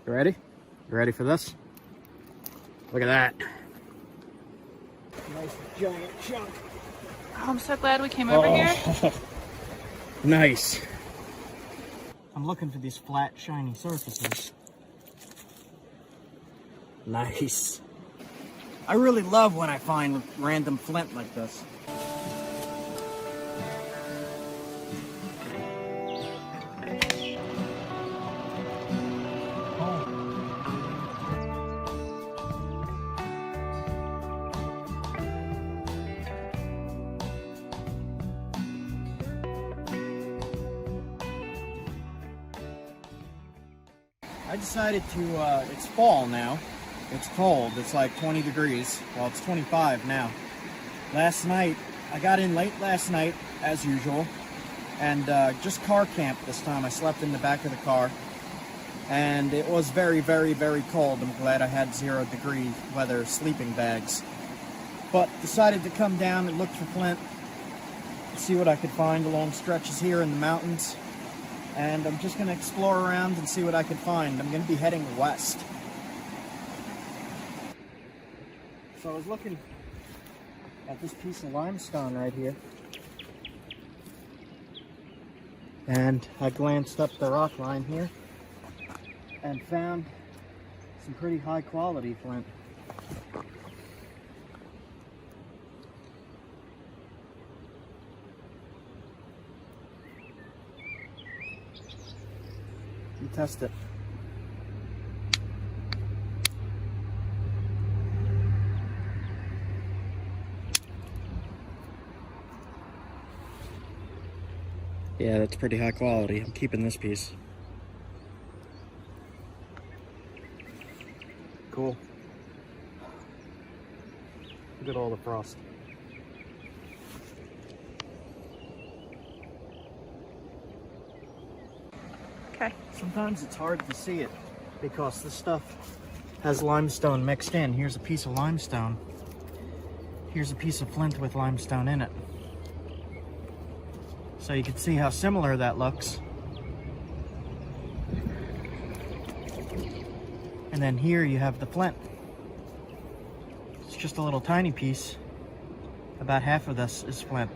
You ready? You ready for this? Look at that. Nice giant chunk. Oh, I'm so glad we came over here. Nice. I'm looking for these flat, shiny surfaces. Nice. I really love when I find random flint like this. I decided to, it's fall now. It's cold. It's like 20 degrees. Well, it's 25 now. Last night, I got in late last night, as usual, and just car camped this time. I slept in the back of the car, and it was very, very, very cold. I'm glad I had 0-degree weather sleeping bags. But decided to come down and look for flint, see what I could find along stretches here in the mountains. And I'm just going to explore around and see what I can find. I'm going to be heading west. So I was looking at this piece of limestone right here. And I glanced up the rock line here and found some pretty high quality flint. You test it. Yeah, that's pretty high quality. I'm keeping this piece. Cool. Look at all the frost. Okay. Sometimes it's hard to see it because this stuff has limestone mixed in. Here's a piece of limestone. Here's a piece of flint with limestone in it. So you can see how similar that looks. And then here you have the flint. It's just a little tiny piece. About half of this is flint.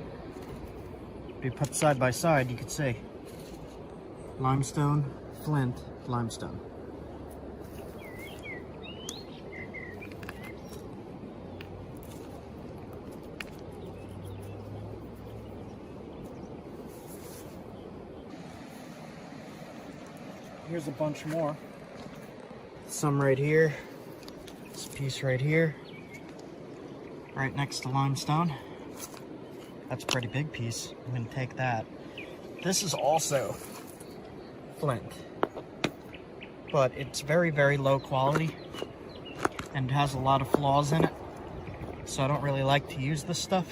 If you put side by side, you could see limestone, flint, limestone. Here's a bunch more. Some right here. This piece right here. Right next to limestone. That's a pretty big piece. I'm gonna take that. This is also flint. But it's very, very low quality and has a lot of flaws in it. So I don't really like to use this stuff.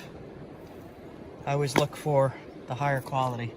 I always look for the higher quality.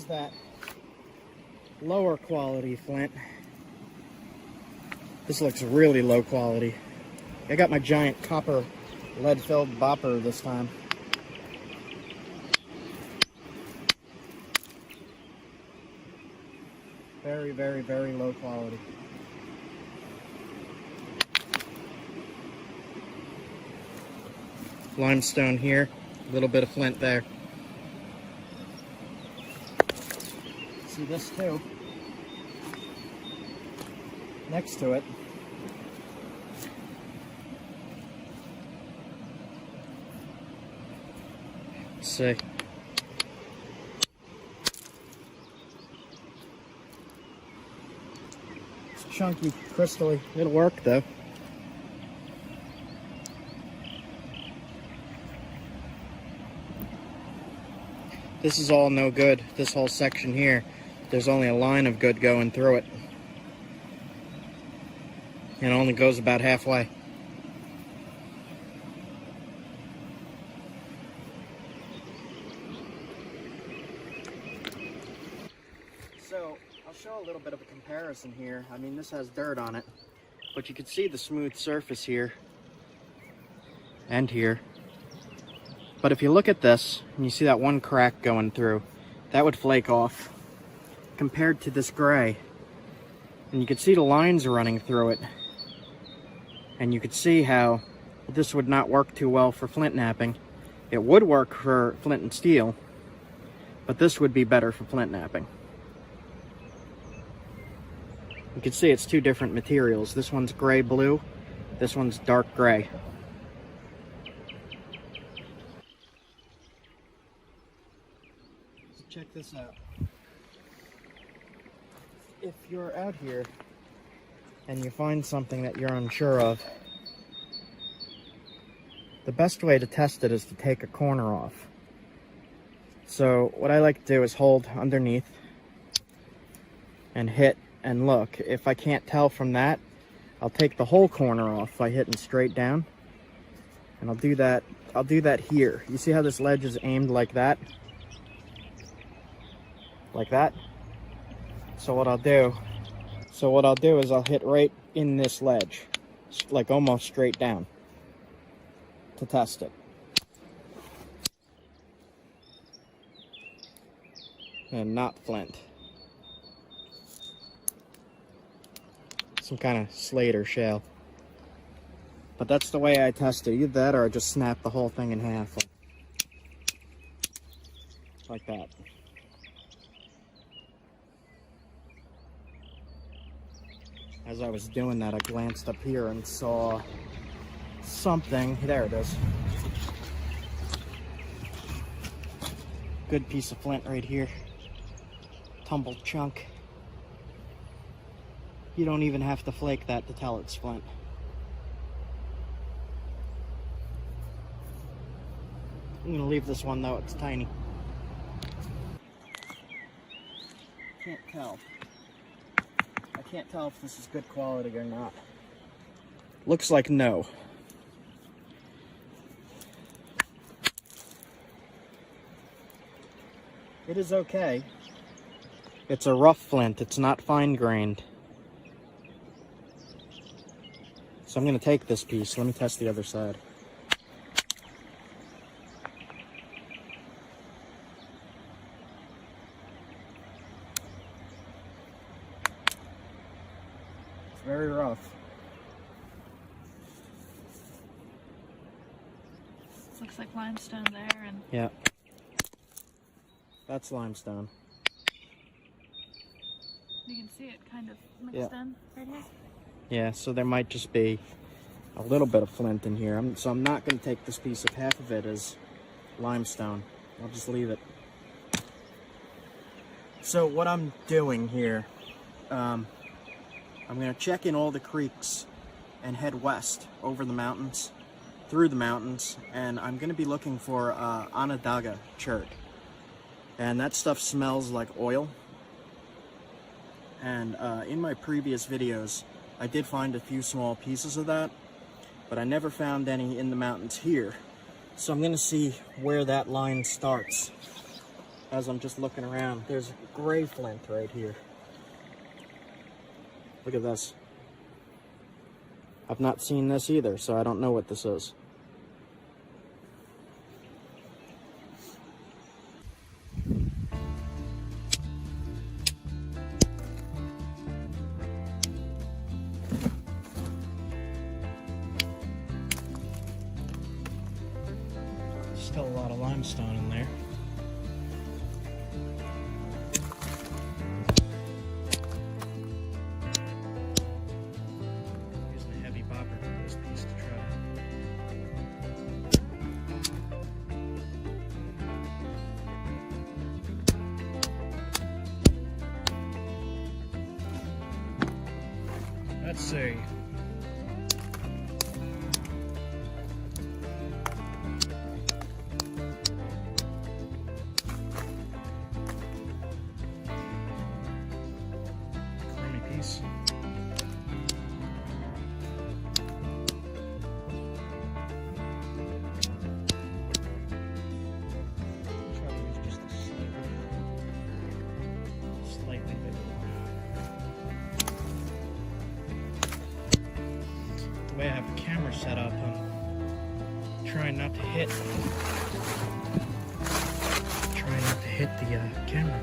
That lower quality flint. This looks really low quality. I got my giant copper lead-filled bopper this time. Very, very, very low quality. Limestone here, a little bit of flint there. See this too. Next to it. see. It's chunky, crystally. It'll work though. This is all no good. This whole section here, there's only a line of good going through it. And it only goes about halfway. So, I'll show a little bit of a comparison here. I mean, this has dirt on it, but you can see the smooth surface here and here. But if you look at this, and you see that one crack going through, that would flake off compared to this gray. And you can see the lines running through it. And you could see how this would not work too well for flint knapping. It would work for flint and steel, but this would be better for flint knapping. You can see it's two different materials. This one's gray-blue, this one's dark gray. Check this out. If you're out here and you find something that you're unsure of, the best way to test it is to take a corner off. So what I like to do is hold underneath and hit and look. If I can't tell from that, I'll take the whole corner off by hitting straight down. And I'll do that here. You see how this ledge is aimed like that? Like that. So what I'll do is I'll hit right in this ledge, like almost straight down, to test it. And not flint. Some kind of slate or shale. But that's the way I test it. Either that or I just snap the whole thing in half. Like that. As I was doing that, I glanced up here and saw something. There it is. Good piece of flint right here. Tumbled chunk. You don't even have to flake that to tell it's flint. I'm gonna leave this one though, it's tiny. Can't tell. I can't tell if this is good quality or not. Looks like no. It is okay. It's a rough flint, it's not fine-grained. So I'm gonna take this piece. Let me test the other side. It's very rough. Looks like limestone there, and yeah, that's limestone. you can see it kind of mixed in right here. Yeah, so there might just be a little bit of flint in here. So I'm not going to take this piece of half of it as limestone. I'll just leave it. So what I'm doing here, I'm going to check in all the creeks and head west over the mountains, through the mountains, and I'm going to be looking for Onondaga chert. And that stuff smells like oil. And in my previous videos, I did find a few small pieces of that, but I never found any in the mountains here. So I'm going to see where that line starts. As I'm just looking around, there's gray flint right here. Look at this. I've not seen this either, so I don't know what this is. Still a lot of limestone in there. Using a heavy bopper for this piece to try. Let's see. Crummy piece. Try to use just a slightly bigger one. The way I have the camera set up, I'm trying not to hit the camera.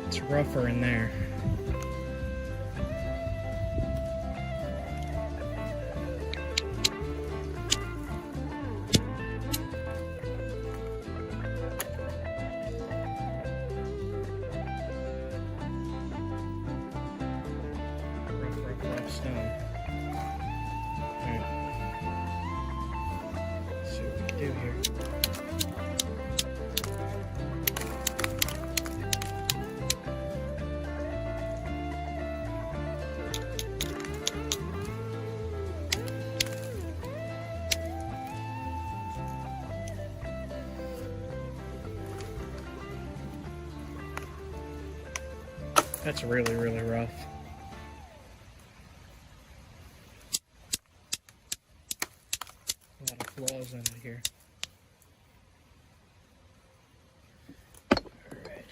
It's rougher in there. Rough stone. Alright. Let's see what we can do here. That's really, really rough. A lot of flaws in it here. Alright.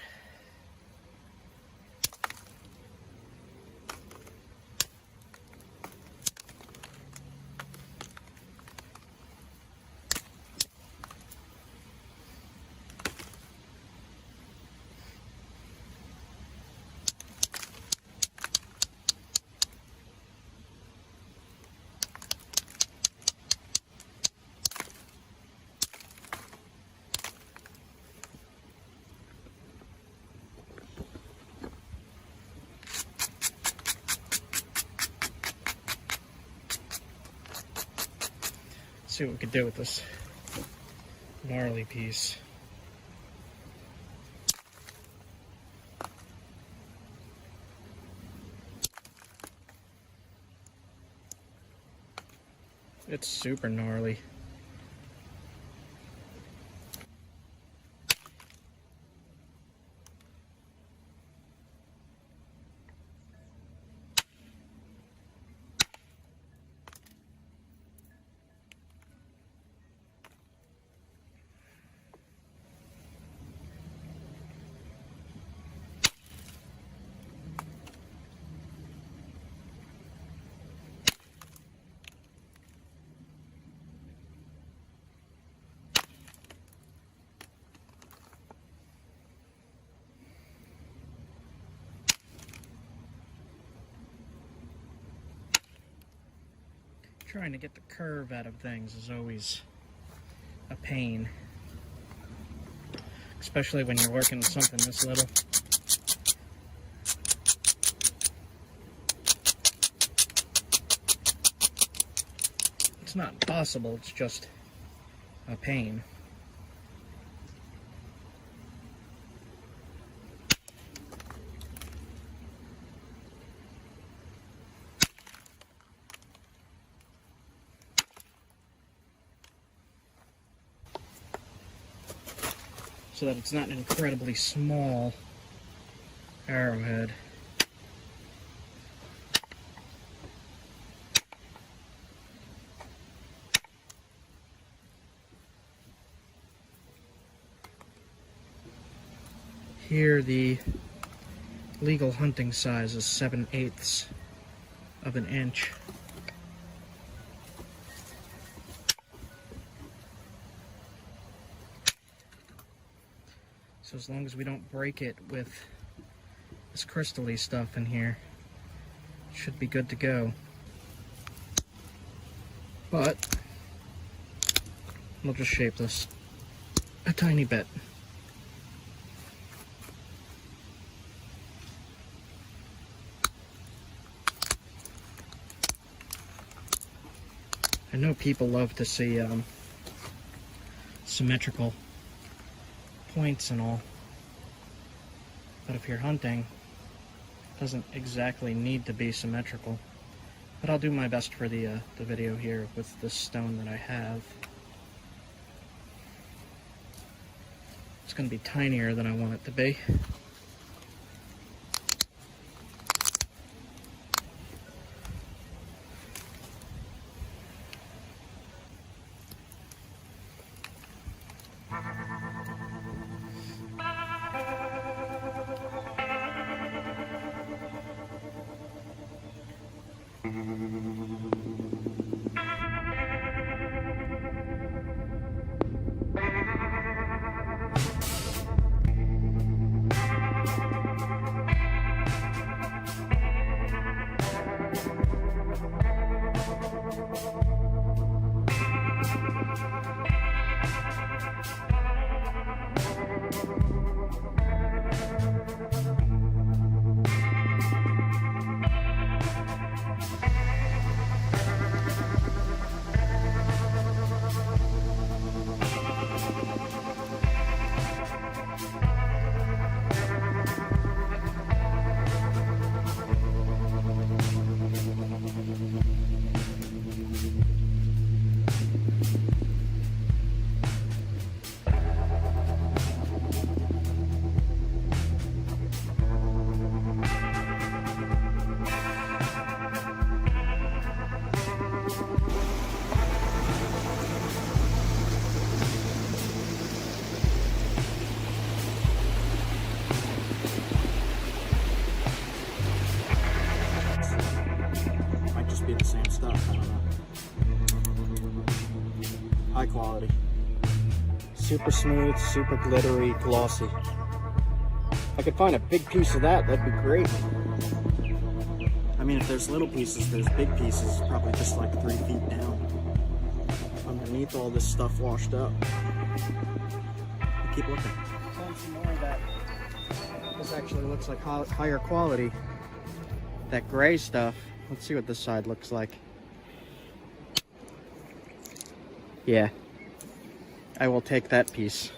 See what we could do with this gnarly piece. It's super gnarly. Trying to get the curve out of things is always a pain, especially when you're working with something this little. It's not impossible, it's just a pain. So that it's not an incredibly small arrowhead. Here the legal hunting size is 7/8 of an inch. So as long as we don't break it with this crystal-y stuff in here, it should be good to go. But we'll just shape this a tiny bit. I know people love to see some symmetrical points and all. But if you're hunting, it doesn't exactly need to be symmetrical. But I'll do my best for the video here with this stone that I have. It's going to be tinier than I want it to be. Be the same stuff, I don't know. High quality. Super smooth, super glittery, glossy. If I could find a big piece of that, that'd be great. I mean, if there's little pieces, there's big pieces, probably just like 3 feet down. Underneath all this stuff washed up. Keep looking. Find some more of that. This actually looks like higher quality. That gray stuff. Let's see what this side looks like. Yeah, I will take that piece.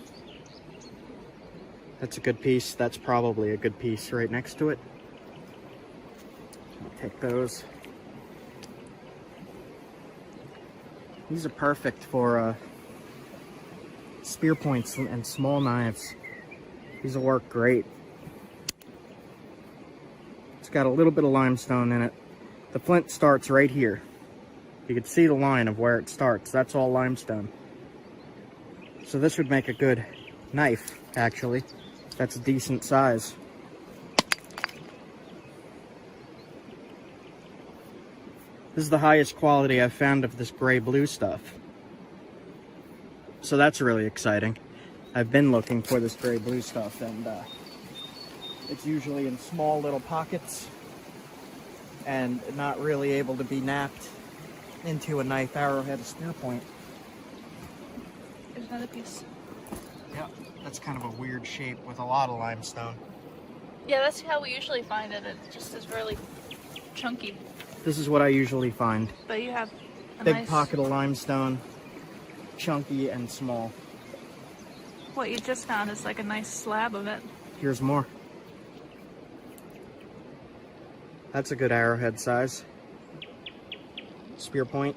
That's a good piece. That's probably a good piece right next to it. I'll take those. These are perfect for spear points and small knives. These will work great. It's got a little bit of limestone in it. The flint starts right here. You can see the line of where it starts. That's all limestone. So this would make a good knife, actually. That's a decent size. This is the highest quality I've found of this gray-blue stuff. So that's really exciting. I've been looking for this gray-blue stuff, and it's usually in small little pockets and not really able to be napped into a knife, arrowhead, a spear point. There's another piece. Yeah, that's kind of a weird shape with a lot of limestone. Yeah, that's how we usually find it. It just is really chunky. This is what I usually find. But you have a big nice pocket of limestone, chunky and small. What you just found is like a nice slab of it. Here's more. That's a good arrowhead size. Spear point.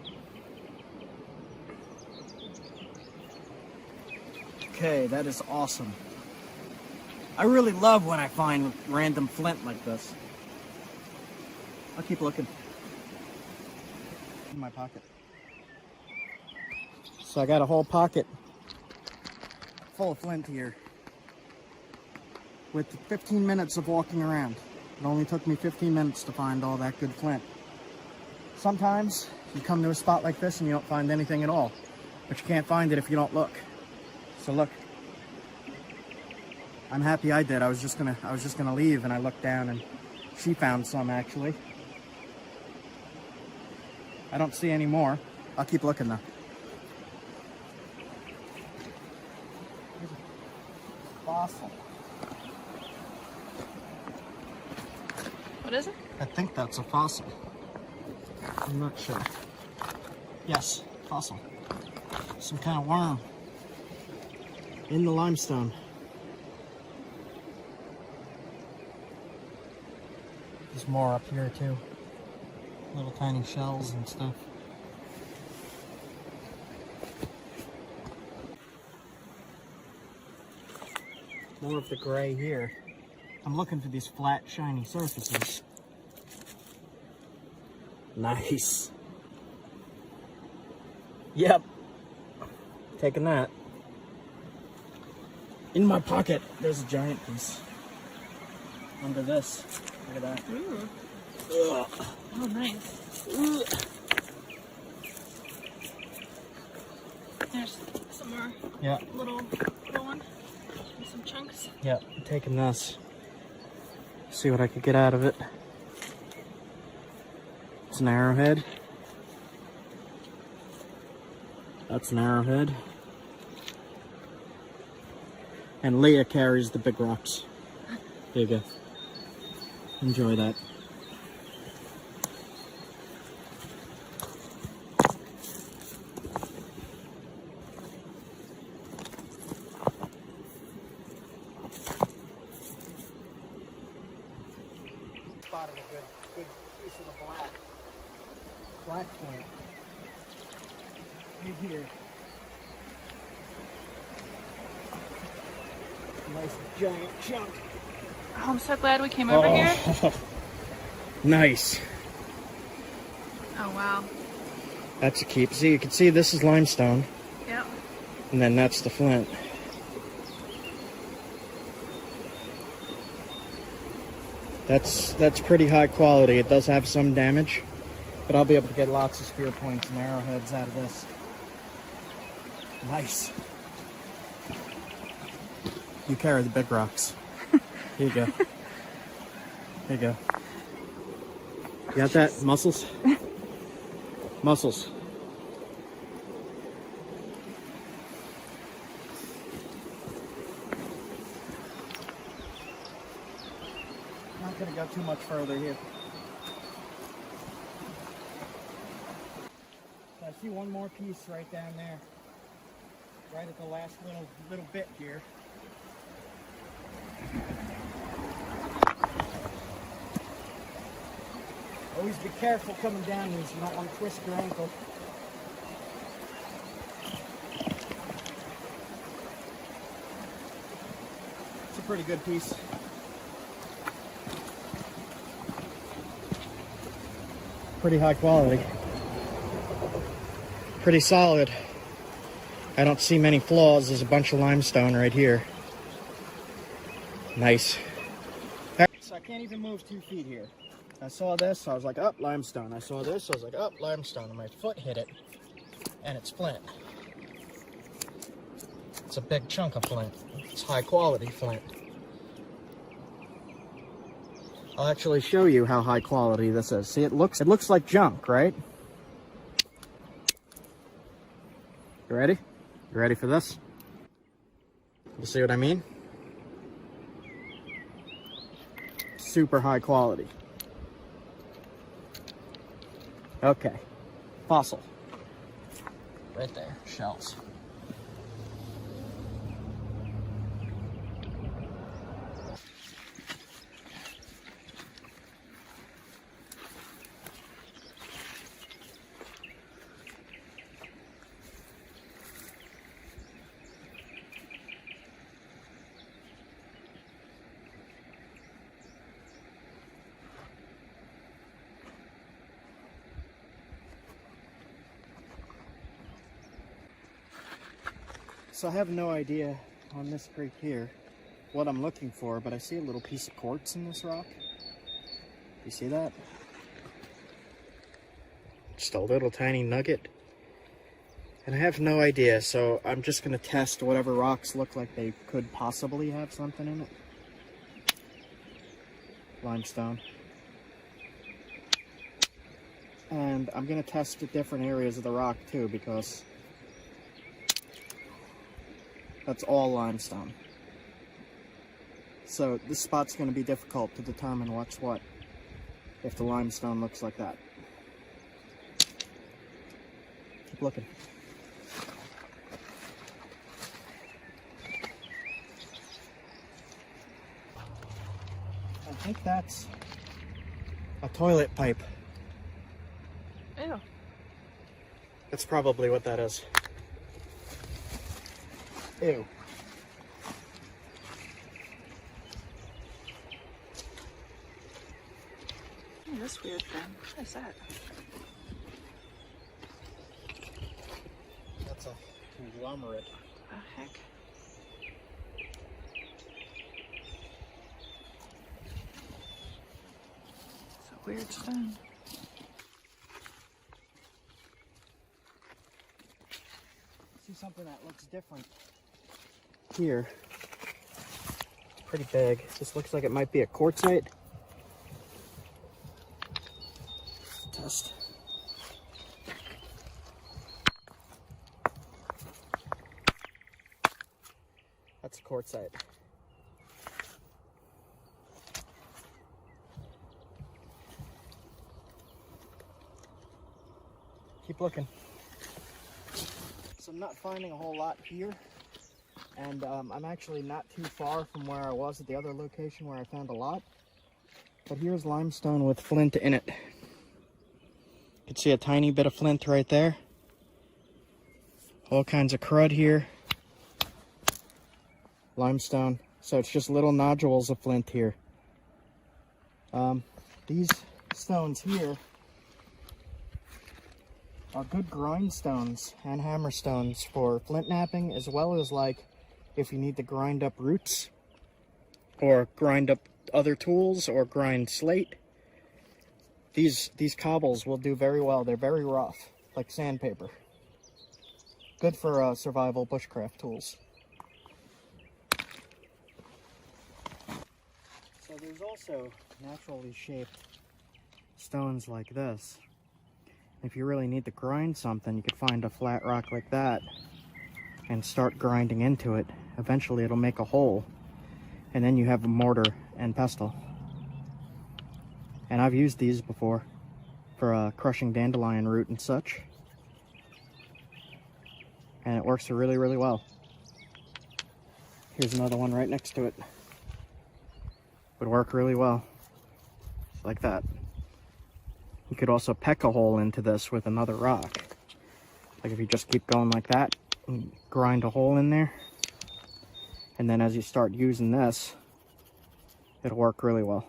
Okay, that is awesome. I really love when I find random flint like this. I'll keep looking. In my pocket. So I got a whole pocket full of flint here. With 15 minutes of walking around. It only took me 15 minutes to find all that good flint. Sometimes you come to a spot like this and you don't find anything at all. But you can't find it if you don't look. So look. I'm happy I did. I was just gonna leave, and I looked down and she found some actually. I don't see any more. I'll keep looking though. Here's a fossil. What is it? I think that's a fossil. I'm not sure. Yes, fossil. Some kind of worm. in the limestone. There's more up here too. Little tiny shells and stuff. More of the gray here. I'm looking for these flat, shiny surfaces. Nice. Yep. Taking that. In my pocket, there's a giant piece. Under this. Look at that. Ooh. Ugh. Oh, nice. Ugh. There's some more Yeah. little one. And some chunks. Yep. I'm taking this. See what I could get out of it. It's an arrowhead. That's an arrowhead. And Leah carries the big rocks. There you go. Enjoy that. Spotted a good piece of the black flint. Right here. Nice giant chunk. Oh, I'm so glad we came over here. Nice. Oh, wow. That's a keep. See, you can see this is limestone, Yep. and then that's the flint. That's pretty high quality. It does have some damage, but I'll be able to get lots of spear points and arrowheads out of this. Nice. You carry the big rocks. Here you go. Here you go. You got that? Muscles? Muscles. Not gonna go too much further here. I see one more piece right down there. Right at the last little bit here. Always be careful coming down these. You don't want to twist your ankle. It's a pretty good piece. Pretty high quality. Pretty solid. I don't see many flaws. There's a bunch of limestone right here. Nice. So I can't even move 2 feet here. I saw this, I was like, up, limestone. I saw this, I was like, up, limestone. And my foot hit it, and it's flint. It's a big chunk of flint. It's high quality flint. I'll actually show you how high quality this is. See, it looks like junk, right? You ready? You ready for this? You see what I mean? Super high quality. Okay, fossil. Right there, shells. So I have no idea on this creek here what I'm looking for, but I see a little piece of quartz in this rock. You see that? Just a little tiny nugget. And I have no idea, so I'm just gonna test whatever rocks look like they could possibly have something in it. Limestone. And I'm gonna test the different areas of the rock too, because that's all limestone. So this spot's going to be difficult to determine what's what if the limestone looks like that. Keep looking. think that's a toilet pipe. Ew. That's probably what that is. Ew. Ooh, this weird thing. What is that? That's a conglomerate. What the heck? It's a weird stone. See something that looks different here. It's pretty big. This looks like it might be a quartzite. Test. That's a quartzite. Keep looking. So I'm not finding a whole lot here, and I'm actually not too far from where I was at the other location where I found a lot. But here's limestone with flint in it. You can see a tiny bit of flint right there. All kinds of crud here. Limestone. So it's just little nodules of flint here. These stones here are good grindstones and hammerstones for flint napping, as well as like if you need to grind up roots or grind up other tools or grind slate. These cobbles will do very well. They're very rough, like sandpaper. Good for survival bushcraft tools. So there's also naturally shaped stones like this. If you really need to grind something, you could find a flat rock like that and start grinding into it. Eventually it'll make a hole, and then you have a mortar and pestle. And I've used these before for crushing dandelion root and such. And it works really, really well. Here's another one right next to it. Would work really well. Like that. You could also peck a hole into this with another rock. Like if you just keep going like that and grind a hole in there. And then as you start using this, it'll work really well.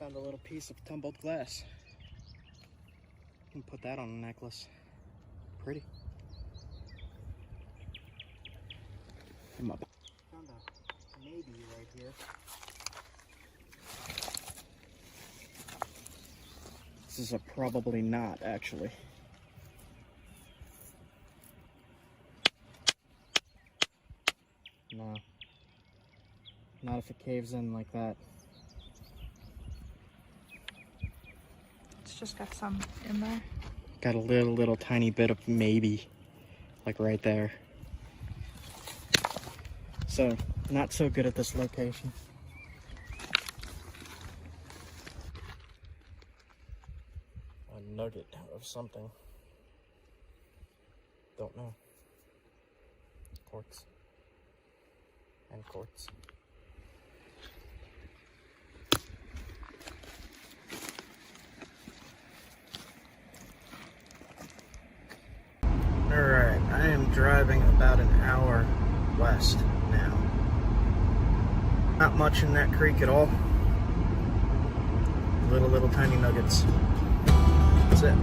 Found a little piece of tumbled glass. You can put that on a necklace. Pretty. Come up. Found a maybe right here. This is a probably not, actually. No. Not if it caves in like that. It's just got some in there. Got a little tiny bit of maybe, like right there. So, not so good at this location. A nugget of something. Don't know. Quartz. And quartz. Alright, I am driving about an hour west now. Not much in that creek at all. Little tiny nuggets. That's it.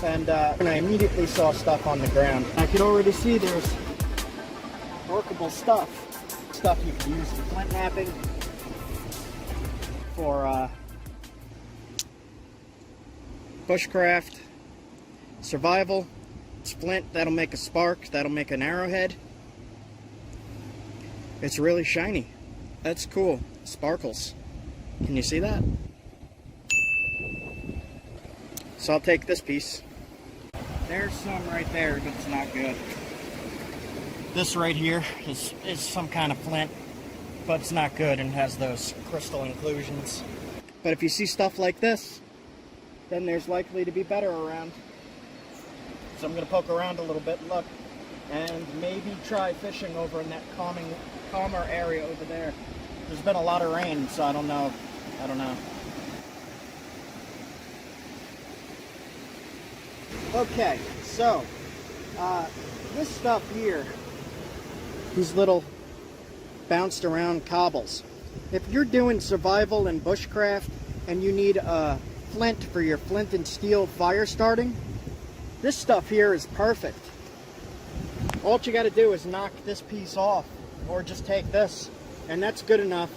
and I immediately saw stuff on the ground. I could already see there's workable stuff you can use for flint knapping, for bushcraft, survival. It's flint, that'll make a spark, that'll make an arrowhead. It's really shiny. That's cool. Sparkles. Can you see that? So I'll take this piece. There's some right there, but it's not good. This right here is some kind of flint, but it's not good and has those crystal inclusions. But if you see stuff like this, then there's likely to be better around. So I'm going to poke around a little bit and look, and maybe try fishing over in that calmer area over there. There's been a lot of rain, so I don't know. Okay, so this stuff here, these little bounced around cobbles. If you're doing survival and bushcraft and you need a flint for your flint and steel fire starting, this stuff here is perfect. All you got to do is knock this piece off, or just take this, and that's good enough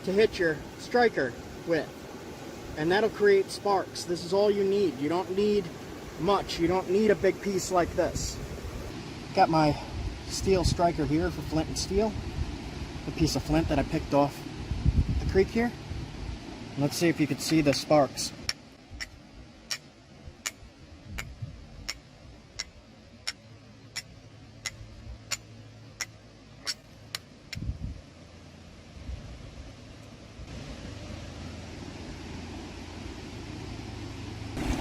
to hit your striker with, and that'll create sparks. This is all you need. You don't need much. You don't need a big piece like this. Got my steel striker here for flint and steel, a piece of flint that I picked off the creek here. Let's see if you can see the sparks.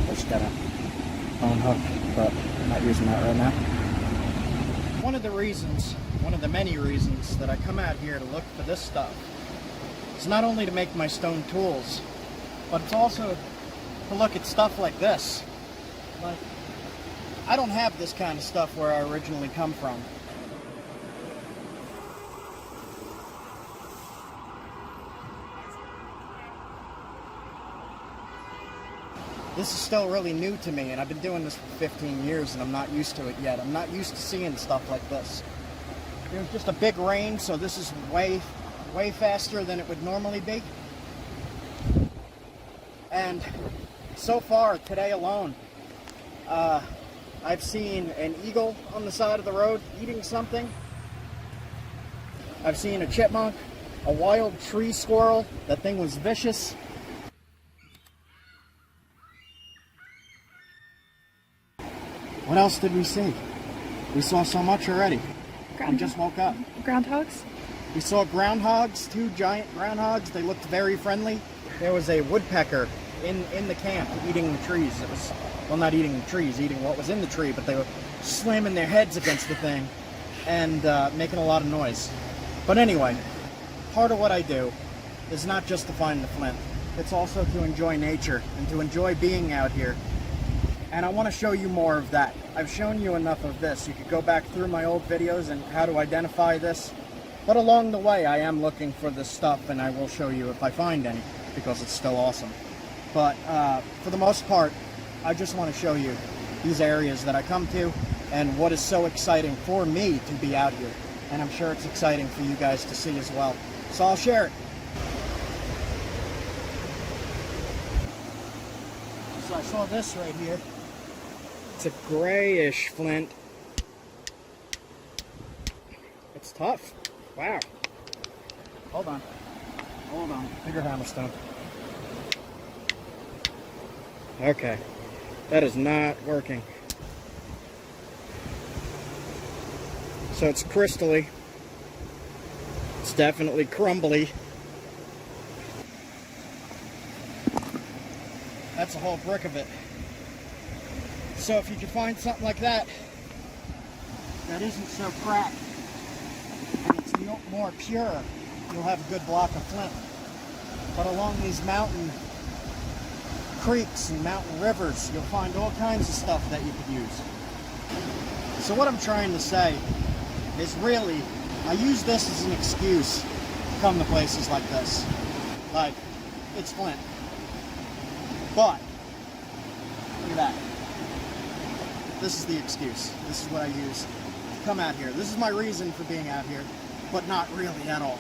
Just got a bone hook, but I'm not using that right now. One of the many reasons that I come out here to look for this stuff is not only to make my stone tools, but it's also to look at stuff like this. Like, I don't have this kind of stuff where I originally come from. This is still really new to me, and I've been doing this for 15 years and I'm not used to it yet. I'm not used to seeing stuff like this. There's just a big rain, so this is way faster than it would normally be. And so far, today alone, I've seen an eagle on the side of the road eating something. I've seen a chipmunk, a wild tree squirrel. That thing was vicious. What else did we see? We saw so much already. We just woke up. Groundhogs? We saw groundhogs, 2 giant groundhogs. They looked very friendly. There was a woodpecker in the camp eating the trees. It was, well, not eating the trees, eating what was in the tree, but they were slamming their heads against the thing and making a lot of noise. But anyway, part of what I do is not just to find the flint. It's also to enjoy nature and to enjoy being out here. And I want to show you more of that. I've shown you enough of this. You could go back through my old videos and how to identify this. But along the way, I am looking for this stuff, and I will show you if I find any, because it's still awesome. But for the most part, I just want to show you these areas that I come to and what is so exciting for me to be out here. And I'm sure it's exciting for you guys to see as well. So I'll share it. So I saw this right here. It's a grayish flint. It's tough. Wow. Hold on. Bigger hammerstone. Okay. That is not working. So it's crystally. It's definitely crumbly. That's a whole brick of it. So if you can find something like that that isn't so cracked and it's more pure, you'll have a good block of flint. But along these mountain creeks and mountain rivers, you'll find all kinds of stuff that you could use. So what I'm trying to say is, really, I use this as an excuse to come to places like this. Like, it's flint. But, look at that. this is the excuse. This is what I use to come out here. This is my reason for being out here, but not really at all.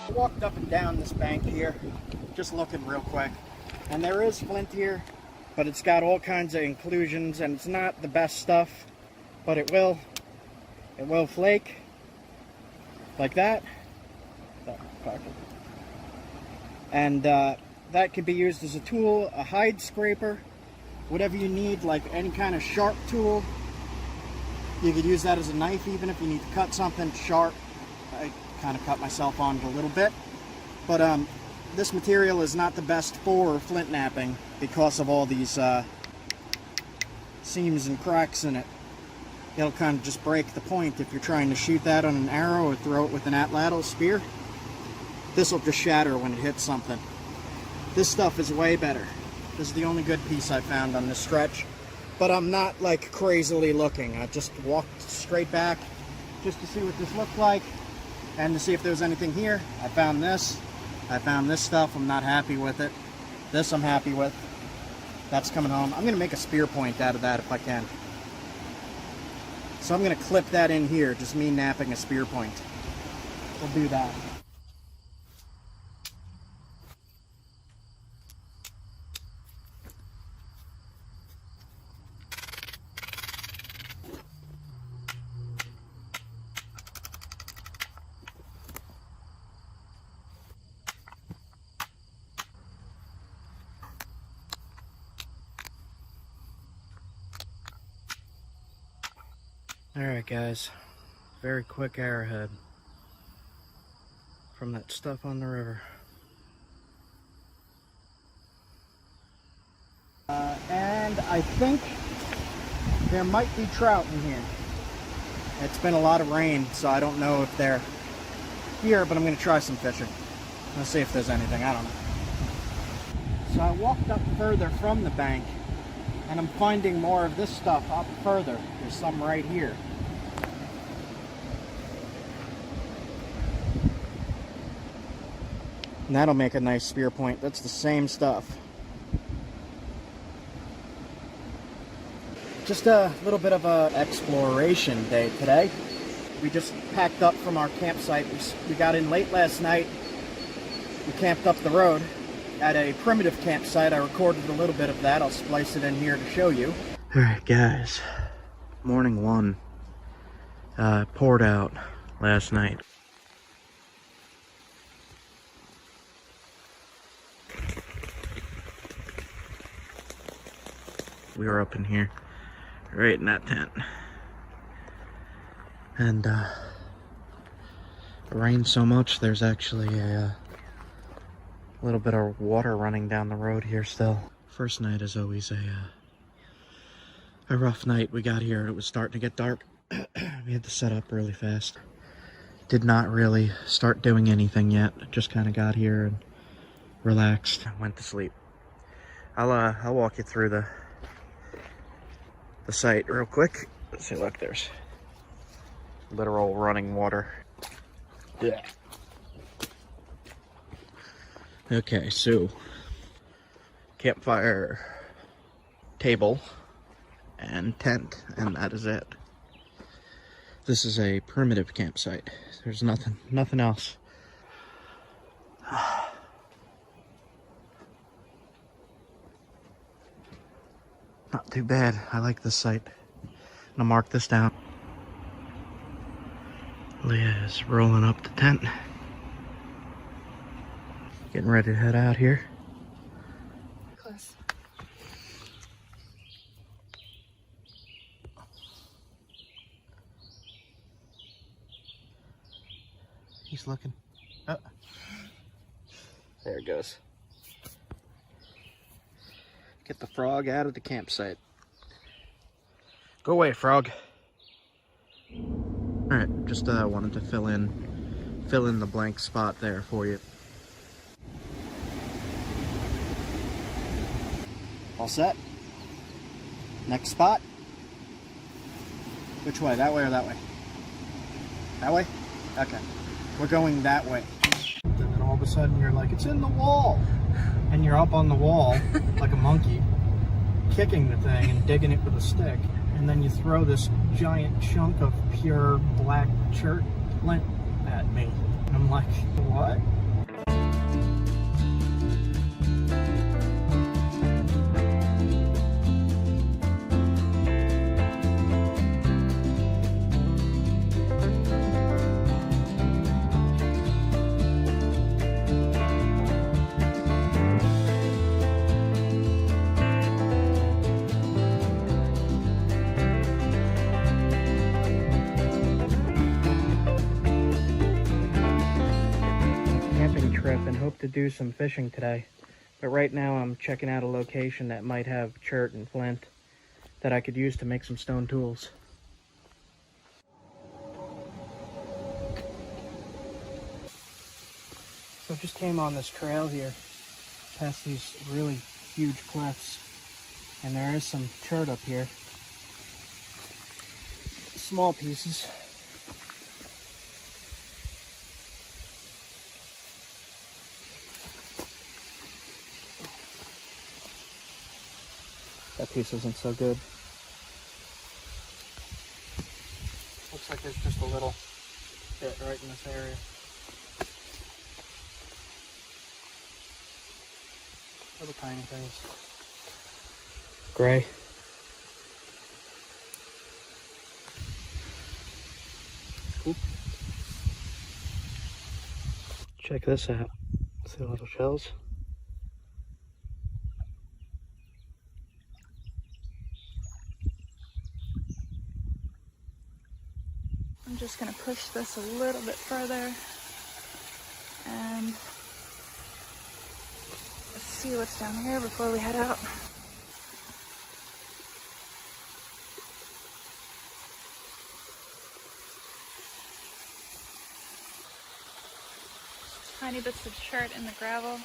I walked up and down this bank here, just looking real quick, and there is flint here, but it's got all kinds of inclusions, and it's not the best stuff, but it will flake like that. And that could be used as a tool, a hide scraper, whatever you need, like any kind of sharp tool. You could use that as a knife even if you need to cut something sharp. I kind of cut myself on it a little bit, but this material is not the best for flint knapping because of all these seams and cracks in it. It'll kind of just break the point if you're trying to shoot that on an arrow or throw it with an atlatl spear. This will just shatter when it hits something. This stuff is way better. This is the only good piece I found on this stretch, but I'm not like crazily looking. I just walked straight back just to see what this looked like and to see if there was anything here. I found this. I found this stuff. I'm not happy with it. This I'm happy with. That's coming home. I'm going to make a spear point out of that if I can. So I'm going to clip that in here, just me napping a spear point. We'll do that. Alright guys, very quick arrowhead from that stuff on the river. And I think there might be trout in here. It's been a lot of rain, so I don't know if they're here, but I'm going to try some fishing. Let's see if there's anything, I don't know. So I walked up further from the bank, and I'm finding more of this stuff up further. There's some right here. And that'll make a nice spear point. That's the same stuff. Just a little bit of a exploration day today. We just packed up from our campsite. We got in late last night. We camped up the road at a primitive campsite. I recorded a little bit of that. I'll splice it in here to show you. Alright guys, morning one. Poured out last night. We were up in here, right in that tent. And it rained so much, there's actually a little bit of water running down the road here still. First night is always a rough night. We got here, it was starting to get dark. We had to set up really fast. Did not really start doing anything yet. Just kind of got here and relaxed. Went to sleep. I'll walk you through the site real quick. Let's see, look, there's literal running water. Yeah. Okay, so campfire, table, and tent, and that is it. This is a primitive campsite. There's nothing else. Not too bad. I like this site. I'm gonna mark this down. Leah is rolling up the tent. Getting ready to head out here. Close. He's looking. Oh. There it goes. Get the frog out of the campsite. Go away, frog. Alright, just wanted to fill in the blank spot there for you. All set? Next spot? Which way? That way or that way? That way? Okay. We're going that way. And then all of a sudden you're like, it's in the wall! And you're up on the wall like a monkey, kicking the thing and digging it with a stick. And then you throw this giant chunk of pure black chert flint at me. And I'm like, what? Trip and hope to do some fishing today, but right now I'm checking out a location that might have chert and flint that I could use to make some stone tools. So I just came on this trail here past these really huge cliffs, and there is some chert up here, small pieces. That piece isn't so good. Looks like there's just a little bit right in this area. Little tiny things. Gray. Cool. Check this out. See little shells? I'm just gonna push this a little bit further and let's see what's down here before we head out. Tiny bits of chert in the gravel,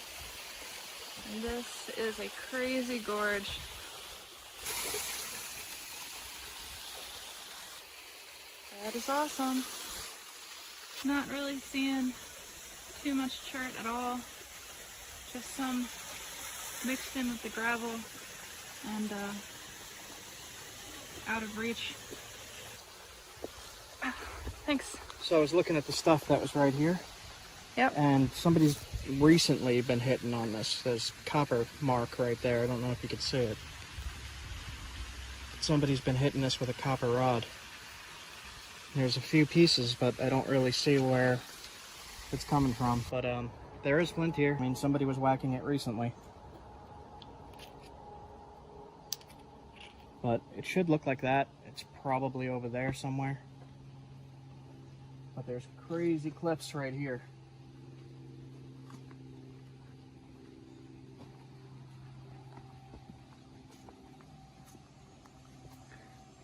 and this is a crazy gorge. That is awesome. Not really seeing too much chert at all. Just some mixed in with the gravel and out of reach. Thanks. So I was looking at the stuff that was right here. Yep. And somebody's recently been hitting on this. There's copper mark right there. I don't know if you could see it. Somebody's been hitting this with a copper rod. There's a few pieces, but I don't really see where it's coming from. But there is flint here. I mean, somebody was whacking it recently. But it should look like that. It's probably over there somewhere. But there's crazy cliffs right here.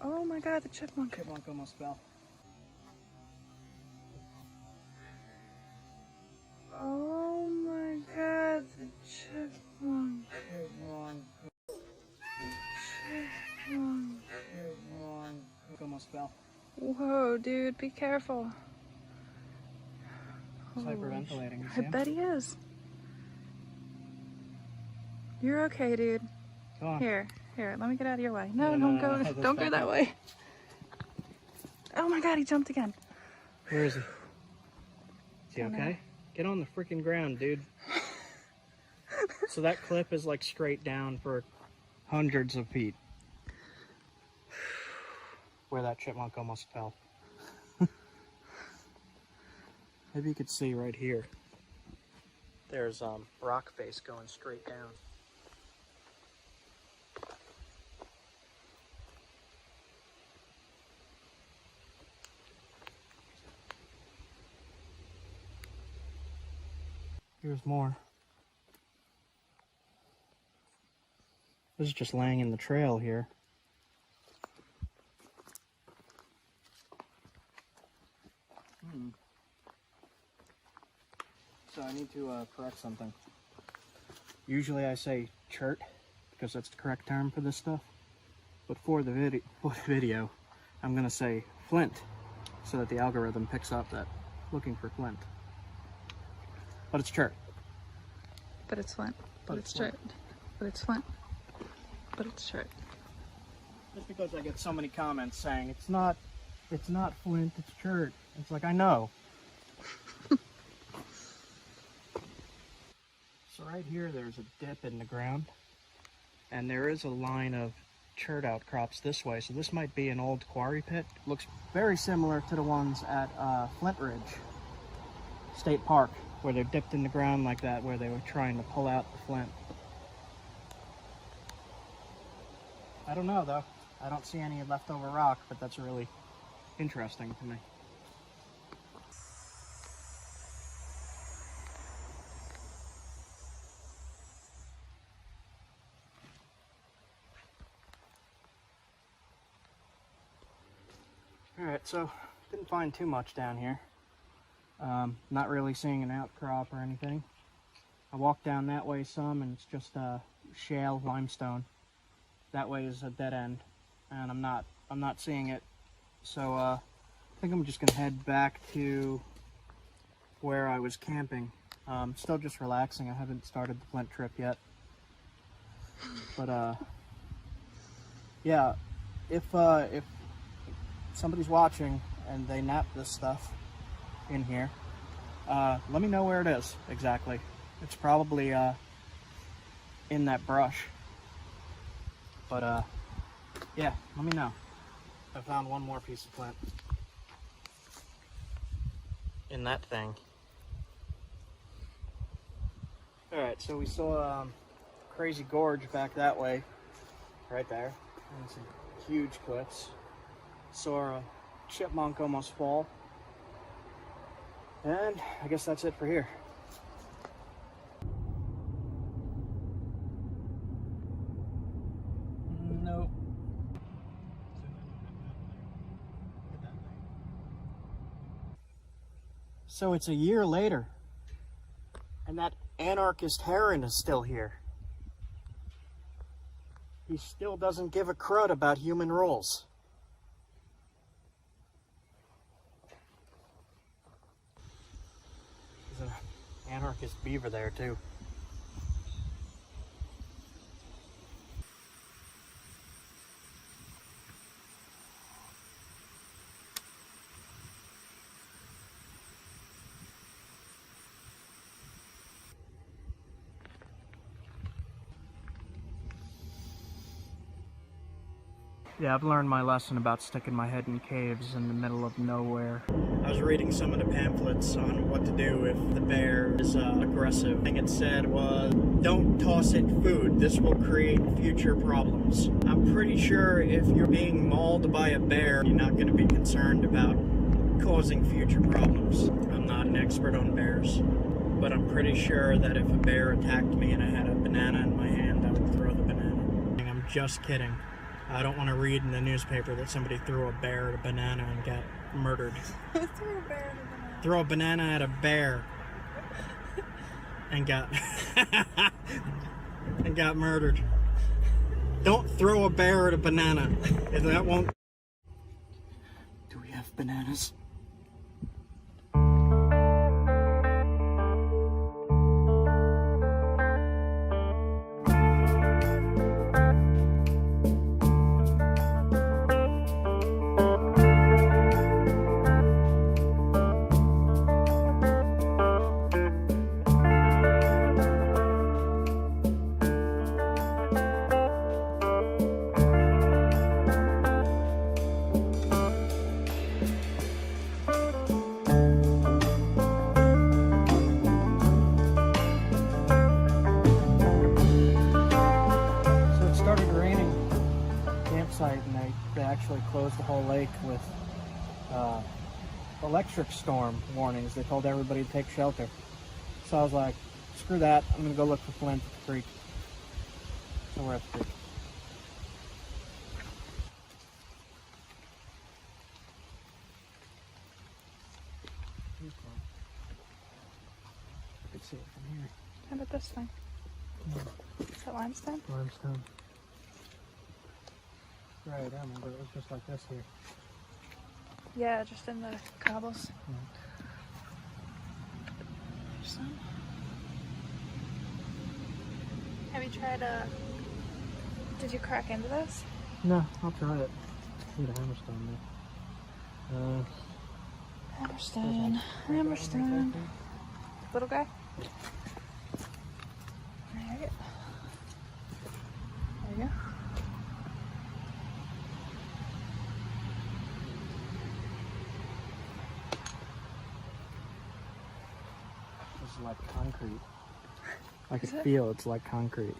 Oh my god, the chipmunk. Chipmunk almost fell. Oh my god, the chipmunk. Chipmunk almost fell. Whoa, dude, be careful. He's hyperventilating. You I see him? bet he is. You're okay, dude. Come on. Here, let me get out of your way. No, No, don't go. no, Don't go that way. Oh my god, he jumped again. Where is he? Is he okay? Get on the freaking ground, dude. So that cliff is like straight down for hundreds of feet. Where that chipmunk almost fell. Maybe you could see right here. There's rock face going straight down. Here's more. This is just laying in the trail here. So I need to correct something. Usually I say CHERT because that's the correct term for this stuff. But for the video, I'm gonna say Flint so that the algorithm picks up that looking for Flint. But it's CHERT. But it's Flint. But it's CHERT. But it's Flint. But it's CHERT. Just because I get so many comments saying it's not Flint, it's CHERT. It's like, I know. So right here, there's a dip in the ground, and there is a line of CHERT outcrops this way. So this might be an old quarry pit. Looks very similar to the ones at Flint Ridge State Park, where they're dipped in the ground like that, where they were trying to pull out the flint. I don't know though. I don't see any leftover rock, but that's really interesting to me. Alright, so didn't find too much down here. Not really seeing an outcrop or anything. I walked down that way some and it's just shale limestone. That way is a dead end and I'm not seeing it. So I think I'm just gonna head back to where I was camping. Still just relaxing. I haven't started the Flint trip yet. But yeah, if somebody's watching and they nap this stuff in here, let me know where it is exactly. It's probably in that brush. But yeah, let me know. I found one more piece of flint in that thing. Alright, so we saw Crazy Gorge back that way, right there, and some huge cliffs. Saw a chipmunk almost fall. And I guess that's it for here. Nope. So it's a year later, and that anarchist heron is still here. He still doesn't give a crud about human rules. There's an anarchist beaver there too. Yeah, I've learned my lesson about sticking my head in caves in the middle of nowhere. I was reading some of the pamphlets on what to do if the bear is aggressive. The thing it said was, don't toss it food. This will create future problems. I'm pretty sure if you're being mauled by a bear, you're not going to be concerned about causing future problems. I'm not an expert on bears, but I'm pretty sure that if a bear attacked me and I had a banana in my hand, I would throw the banana. I'm just kidding. I don't want to read in the newspaper that somebody threw a bear at a banana and got murdered. Throw a banana at a bear and got and got murdered. Don't throw a bear at a banana. That won't. Do we have bananas? And they actually closed the whole lake with electric storm warnings. They told everybody to take shelter. So I was like, screw that, I'm gonna go look for Flint at the creek. So we're at the creek. from here. How about this thing? Is that limestone? Limestone. Right, I remember it was just like this here. Yeah, just in the cobbles. There's some. Have you tried did you crack into this? No, I'll try it. Need a hammerstone there. Hammerstone. Hammerstone. Little guy? There you go. There you go. This is like concrete. I can Is it? feel it's like concrete.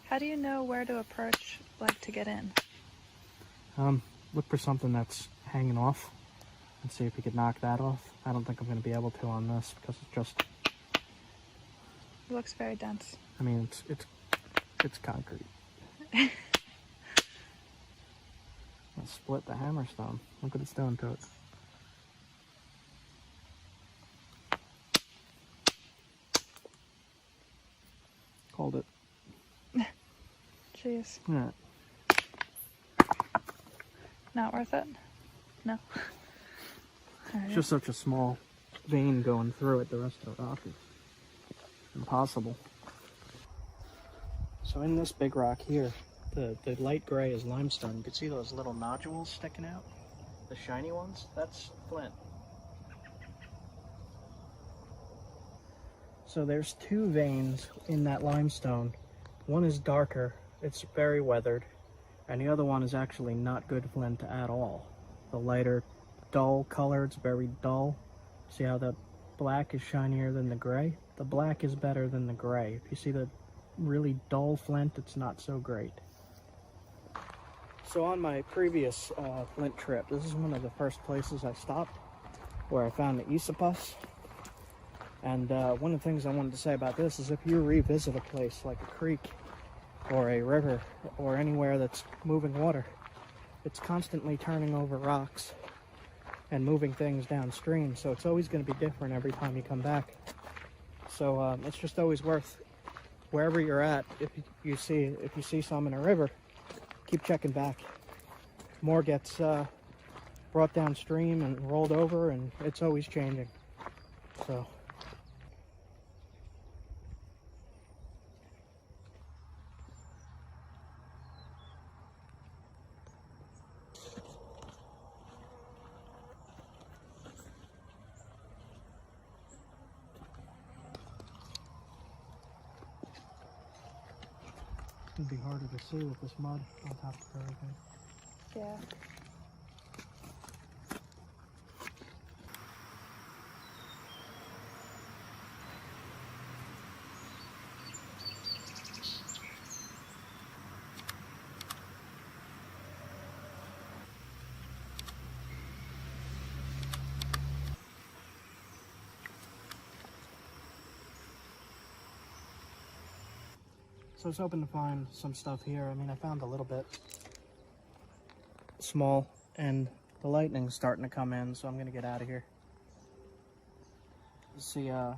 How do you know where to approach, like, to get in? Look for something that's hanging off and see if you could knock that off. I don't think I'm going to be able to on this because it's just... It looks very dense. I mean, it's concrete. Let's split the hammerstone. Look what it's doing to it. Hold it. Jeez. Yeah. Not worth it? No. It's just such a small vein going through it. The rest of the rock is impossible. So in this big rock here, the light gray is limestone. You can see those little nodules sticking out, the shiny ones. That's flint. So there's two veins in that limestone. One is darker, it's very weathered, and the other one is actually not good flint at all. The lighter, dull color, it's very dull. See how the black is shinier than the gray? The black is better than the gray. If you see the really dull flint, it's not so great. So on my previous flint trip, this is one of the first places I stopped where I found the Esopus. And one of the things I wanted to say about this is if you revisit a place like a creek or a river or anywhere that's moving water, it's constantly turning over rocks and moving things downstream, so it's always going to be different every time you come back. So it's just always worth, wherever you're at, if you see some in a river, keep checking back. More gets brought downstream and rolled over, and it's always changing. So. It'd be harder to see with this mud on top of everything. Yeah. So I was hoping to find some stuff here. I mean, I found a little bit small, and the lightning's starting to come in, so I'm gonna get out of here. Let's see how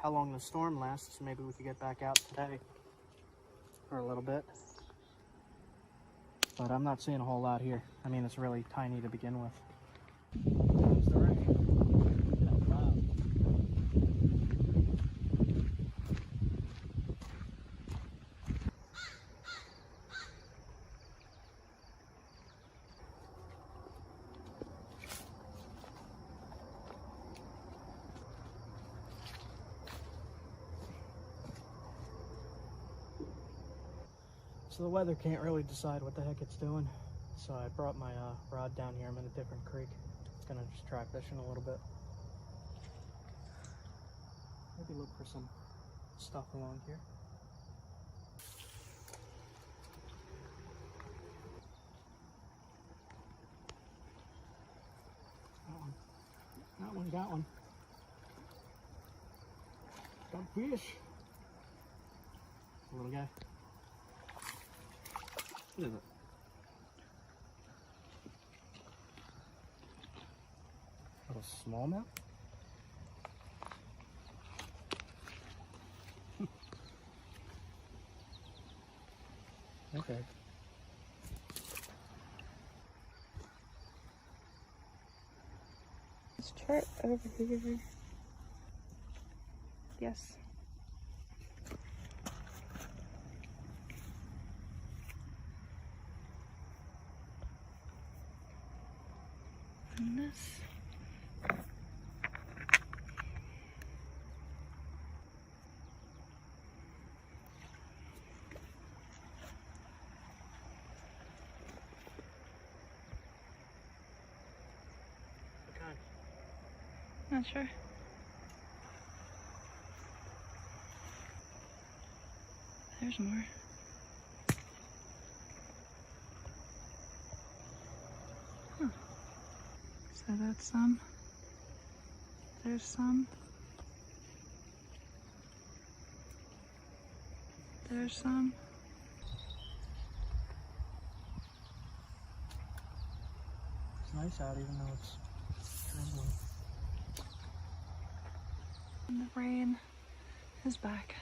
long the storm lasts. Maybe we could get back out today for a little bit. But I'm not seeing a whole lot here. I mean, it's really tiny to begin with. There's the rain. Wow. So the weather can't really decide what the heck it's doing. So I brought my rod down here. I'm in a different creek. It's gonna just try fishing a little bit. Maybe look for some stuff along here. Got one. Got fish. Little guy. What is it? Little smallmouth? Okay. This chart over here. Yes. And this. Okay. Not sure. There's more. Huh. So that's some. There's some. There's some. It's nice out even though it's drizzling. And the rain is back.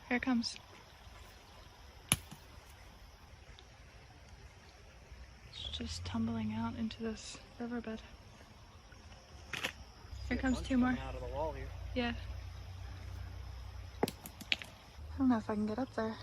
Here it comes. It's just tumbling out into this riverbed. Here comes two more. Out of the wall here. Yeah. I don't know if I can get up there.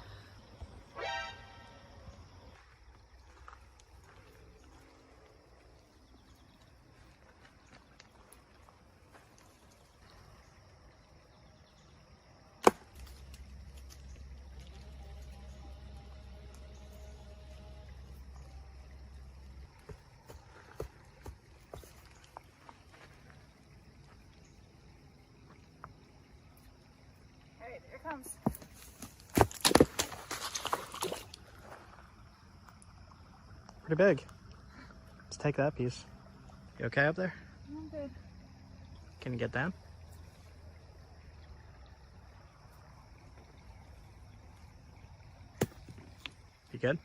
Alright, here it comes. Pretty big. Let's take that piece. You okay up there? I'm good. Can you get down? You good?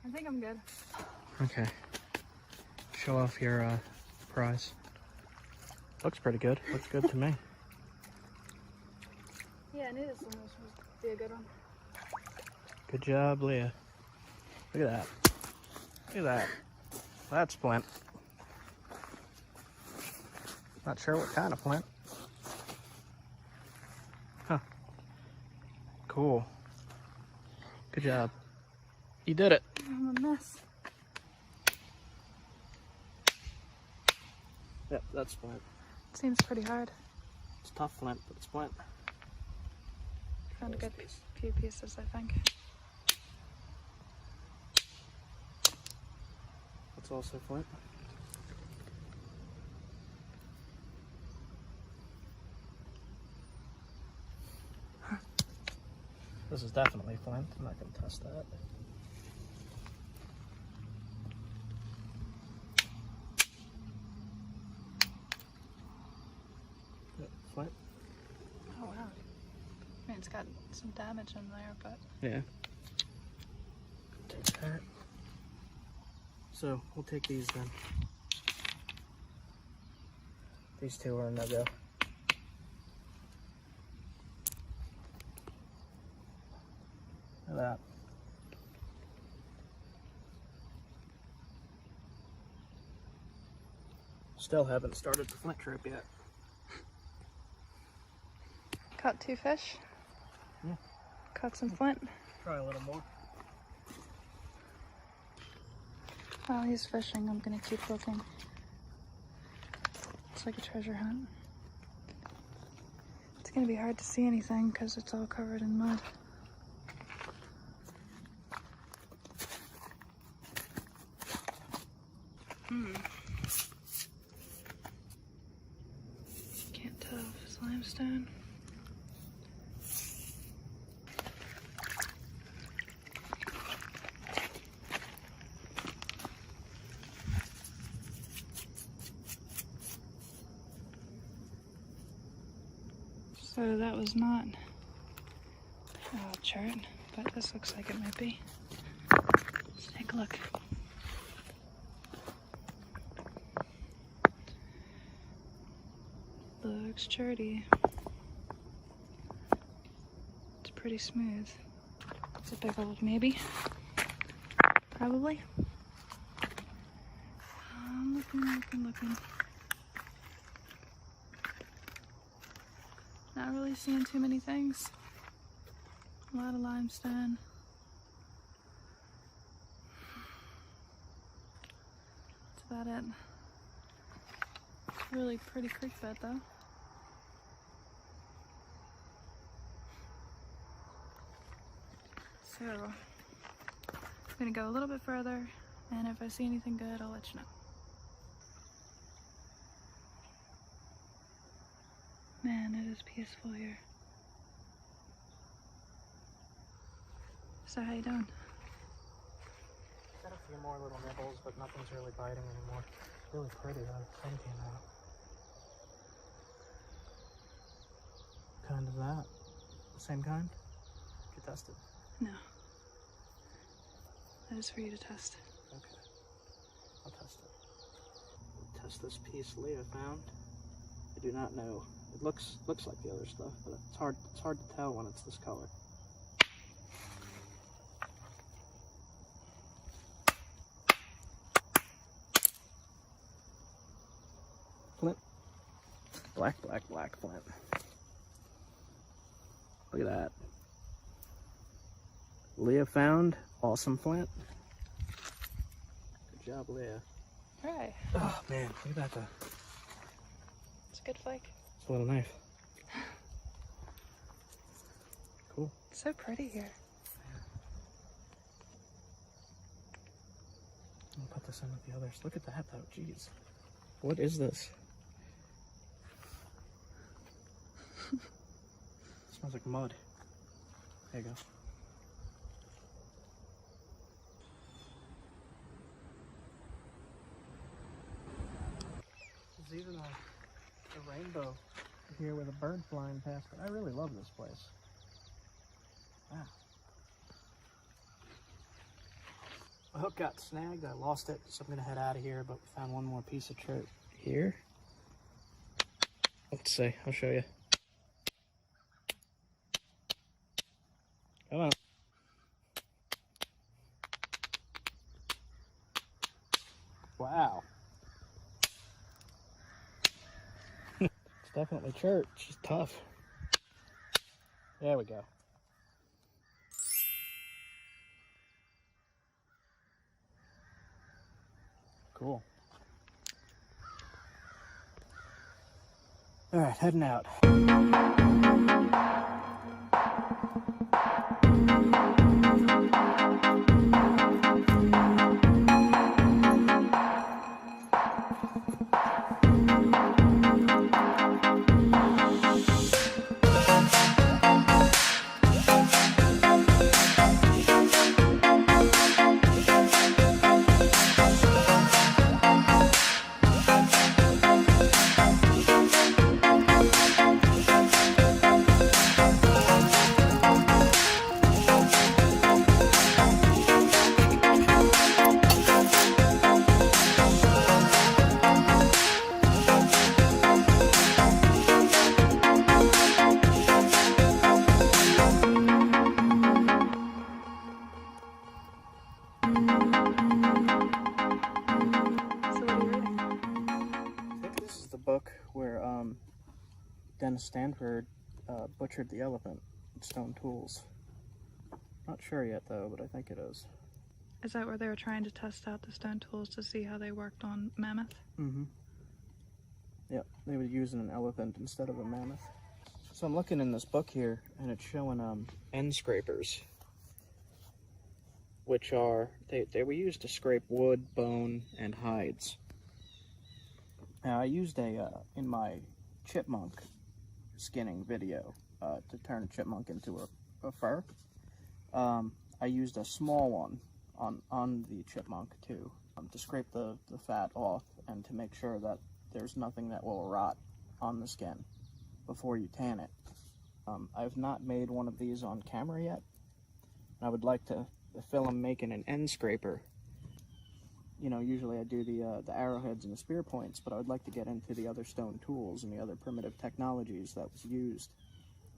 I think I'm good. Okay. Show off your prize. Looks pretty good. Looks good to me. Yeah, I knew this one was supposed to be a good one. Good job, Leah. Look at that. Look at that. That's flint. Not sure what kind of flint. Huh. Cool. Good job. You did it. I'm a mess. Yep, that's flint. It seems pretty hard. It's tough flint, but it's flint. Found a good few pieces, I think. That's also flint. This is definitely flint. I'm not going to test that. Yep, flint. Oh wow. I mean, it's got some damage in there, but... Yeah. Take that. So, we'll take these then. These two are a no-go. Look at that. Still haven't started the flint trip yet. Caught 2 fish. Yeah. Caught some flint. Try a little more. While he's fishing, I'm gonna keep looking. It's like a treasure hunt. It's gonna be hard to see anything because it's all covered in mud. limestone. So that was not chert, but this looks like it might be. Let's take a look. Looks cherty. It's pretty smooth. It's a big old maybe. Probably. I'm looking. Not really seeing too many things. A lot of limestone. That's about it. It's a really pretty creek bed though. So, I'm gonna go a little bit further, and if I see anything good, I'll let you know. Man, it is peaceful here. So how you doing? Got a few more little nibbles, but nothing's really biting anymore. Really pretty though. The sun came out. Kind of that. Same kind? Did you test it? No. That is for you to test. Okay. I'll test it. Test this piece Leah found. I do not know. It looks like the other stuff, but it's hard to tell when it's this color. Flint. Black flint. Look at that. Leah found awesome flint. Good job, Leah. Alright. Oh man, look at that. It's a good flake. It's a little knife. Cool. It's so pretty here. I'll put this in with the others. Look at that though, jeez. What is this? Smells like mud. There you go. There's even a rainbow here with a bird flying past it. I really love this place. Wow. My hook got snagged. I lost it, so I'm going to head out of here, but we found one more piece of chert here. Let's see. I'll show you. Come on. Wow. It's definitely chert. She's tough. There we go. Cool. All right, heading out. Book where Dennis Stanford butchered the elephant with stone tools. Not sure yet though, but I think it is. Is that where they were trying to test out the stone tools to see how they worked on mammoth? Mm-hmm. Yep, they were using an elephant instead of a mammoth. So I'm looking in this book here, and it's showing end scrapers, which are, they were used to scrape wood, bone, and hides. Now I used in my chipmunk skinning video to turn a chipmunk into a fur. I used a small one on the chipmunk too, to scrape the fat off and to make sure that there's nothing that will rot on the skin before you tan it. I've not made one of these on camera yet. I would like to film making an end scraper. You know, usually I do the arrowheads and the spear points, but I would like to get into the other stone tools and the other primitive technologies that was used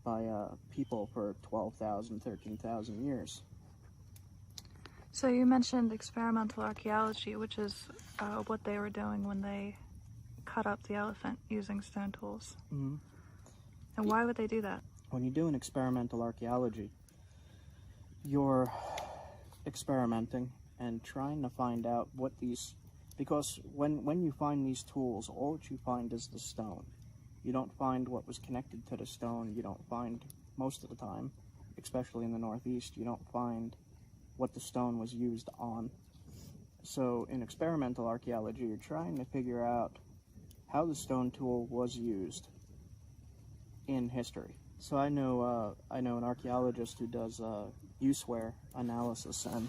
by people for 12,000, 13,000 years. So you mentioned experimental archaeology, which is what they were doing when they cut up the elephant using stone tools. Mm-hmm. And why would they do that? When you do an experimental archaeology, you're experimenting and trying to find out what these, because when you find these tools, all that you find is the stone. You don't find what was connected to the stone. You don't find, most of the time, especially in the Northeast, you don't find what the stone was used on. So in experimental archaeology, you're trying to figure out how the stone tool was used in history. So I know an archaeologist who does use-wear analysis, and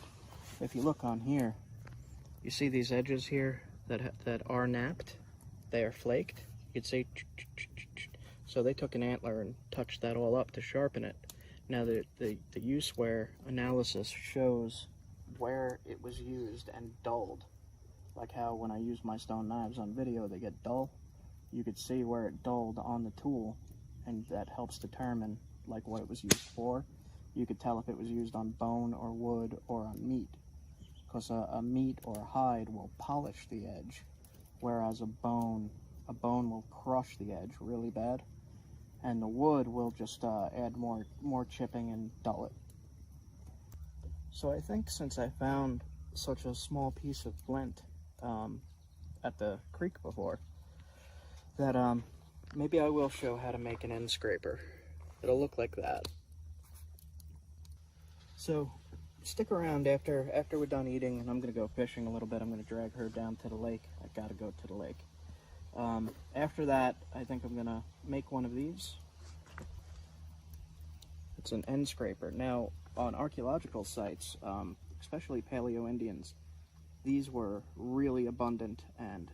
if you look on here, you see these edges here that are napped, they are flaked. You'd say, so they took an antler and touched that all up to sharpen it. Now the use-wear analysis shows where it was used and dulled. Like how when I use my stone knives on video, they get dull. You could see where it dulled on the tool, and that helps determine like what it was used for. You could tell if it was used on bone or wood or on meat, because a meat or a hide will polish the edge, whereas a bone will crush the edge really bad, and the wood will just add more chipping and dull it. So I think since I found such a small piece of flint at the creek before, that maybe I will show how to make an end scraper. It'll look like that. So stick around after we're done eating, and I'm gonna go fishing a little bit. I'm gonna drag her down to the lake. I gotta go to the lake. After that, I think I'm gonna make one of these. It's an end scraper. Now, on archaeological sites, especially Paleo-Indians, these were really abundant, and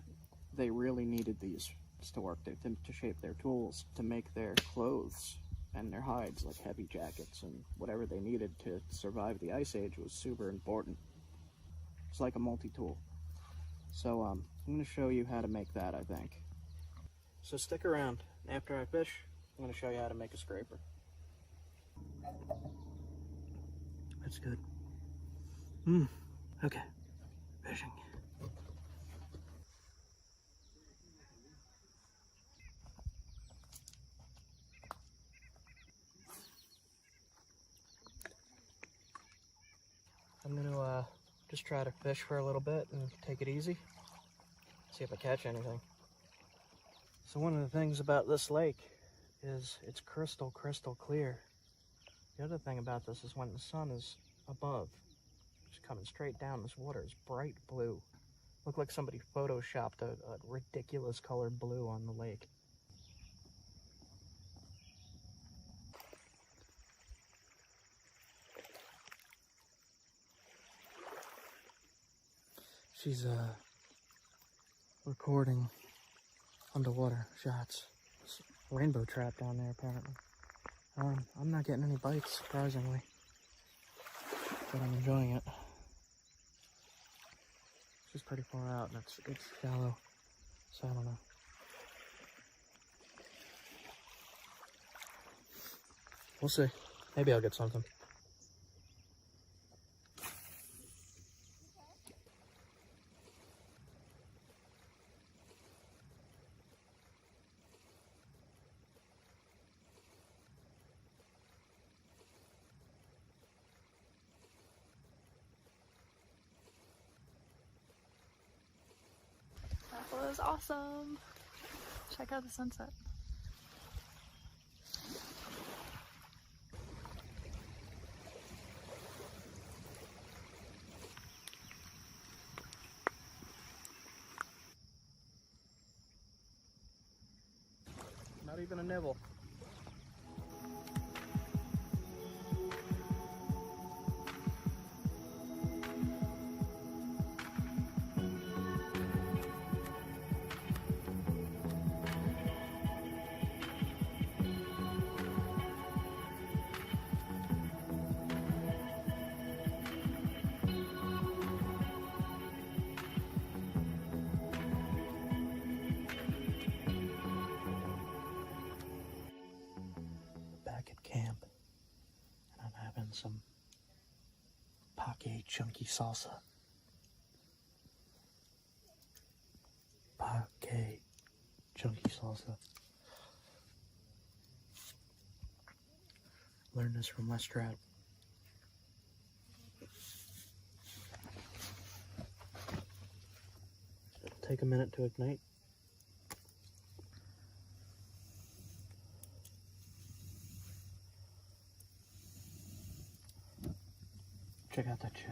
they really needed these to work, to shape their tools, to make their clothes and their hides, like heavy jackets and whatever they needed to survive the Ice Age, was super important. It's like a multi-tool. So I'm going to show you how to make that, I think. So stick around. After I fish, I'm going to show you how to make a scraper. That's good. Okay. Fishing. I'm going to just try to fish for a little bit and take it easy. See if I catch anything. So one of the things about this lake is it's crystal clear. The other thing about this is when the sun is above, just coming straight down, this water is bright blue. Looked like somebody photoshopped a ridiculous colored blue on the lake. She's recording underwater shots. There's a rainbow trap down there apparently. I'm not getting any bites, surprisingly, but I'm enjoying it. She's pretty far out and it's shallow, so I don't know. We'll see. Maybe I'll get something. That was awesome. Check out the sunset. Not even a nibble. Parquet chunky salsa. Parquet chunky salsa. Learned this from Les Trout. It'll take a minute to ignite. Check out that chip.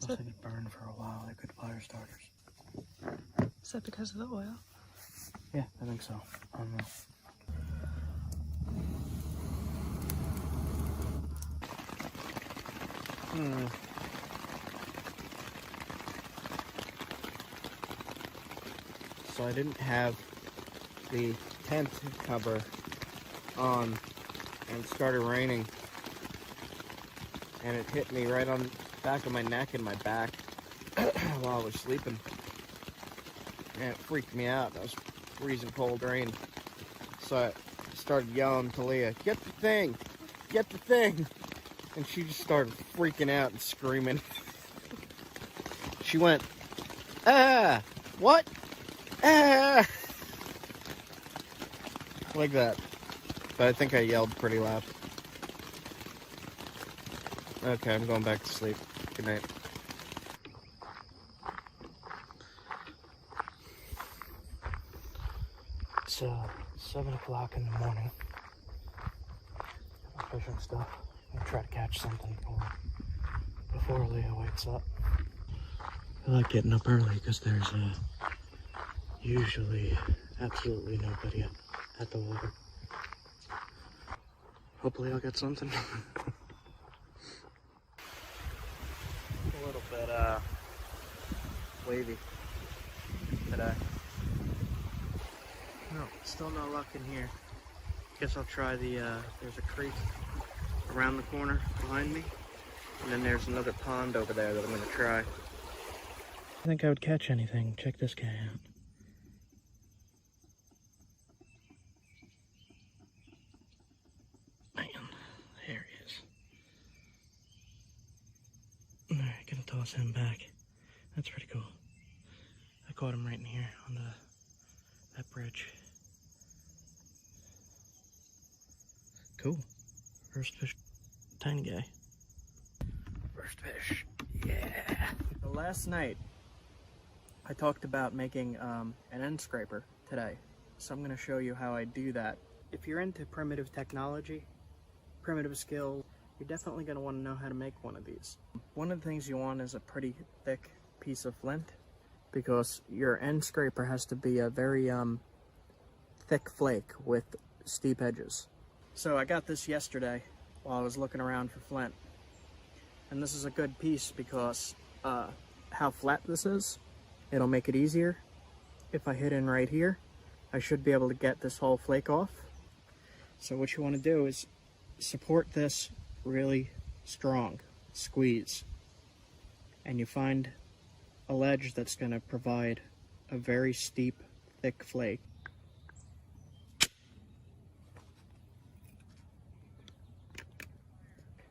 Looks like it burned for a while. They're good fire starters. Is that because of the oil? Yeah, I think so. I don't know. So I didn't have the tent cover on, and it started raining, and it hit me right on the back of my neck and my back while I was sleeping, and it freaked me out. That was freezing cold rain. So I started yelling to Leah, "Get the thing! Get the thing!" And she just started freaking out and screaming. She went, "Ah! What? Ah!" Like that. But I think I yelled pretty loud. Okay, I'm going back to sleep. Good night. It's 7 o'clock in the morning. I'm fishing stuff. I'm gonna try to catch something before Leah wakes up. I like getting up early because there's usually absolutely nobody at the water. Hopefully I'll get something. A little bit wavy today. No, still no luck in here. Guess I'll try the, there's a creek around the corner behind me. And then there's another pond over there that I'm gonna try. I think I would catch anything. Check this guy out. Man, there he is. Alright, gonna toss him back. That's pretty cool. I caught him right in here on that bridge. Cool. First fish. Tiny guy. First fish. Yeah. Last night, I talked about making an end scraper today. So I'm going to show you how I do that. If you're into primitive technology, primitive skill, you're definitely going to want to know how to make one of these. One of the things you want is a pretty thick piece of flint, because your end scraper has to be a very thick flake with steep edges. So I got this yesterday while I was looking around for flint. And this is a good piece because how flat this is, it'll make it easier. If I hit in right here, I should be able to get this whole flake off. So what you want to do is support this really strong, squeeze, and you find a ledge that's going to provide a very steep, thick flake.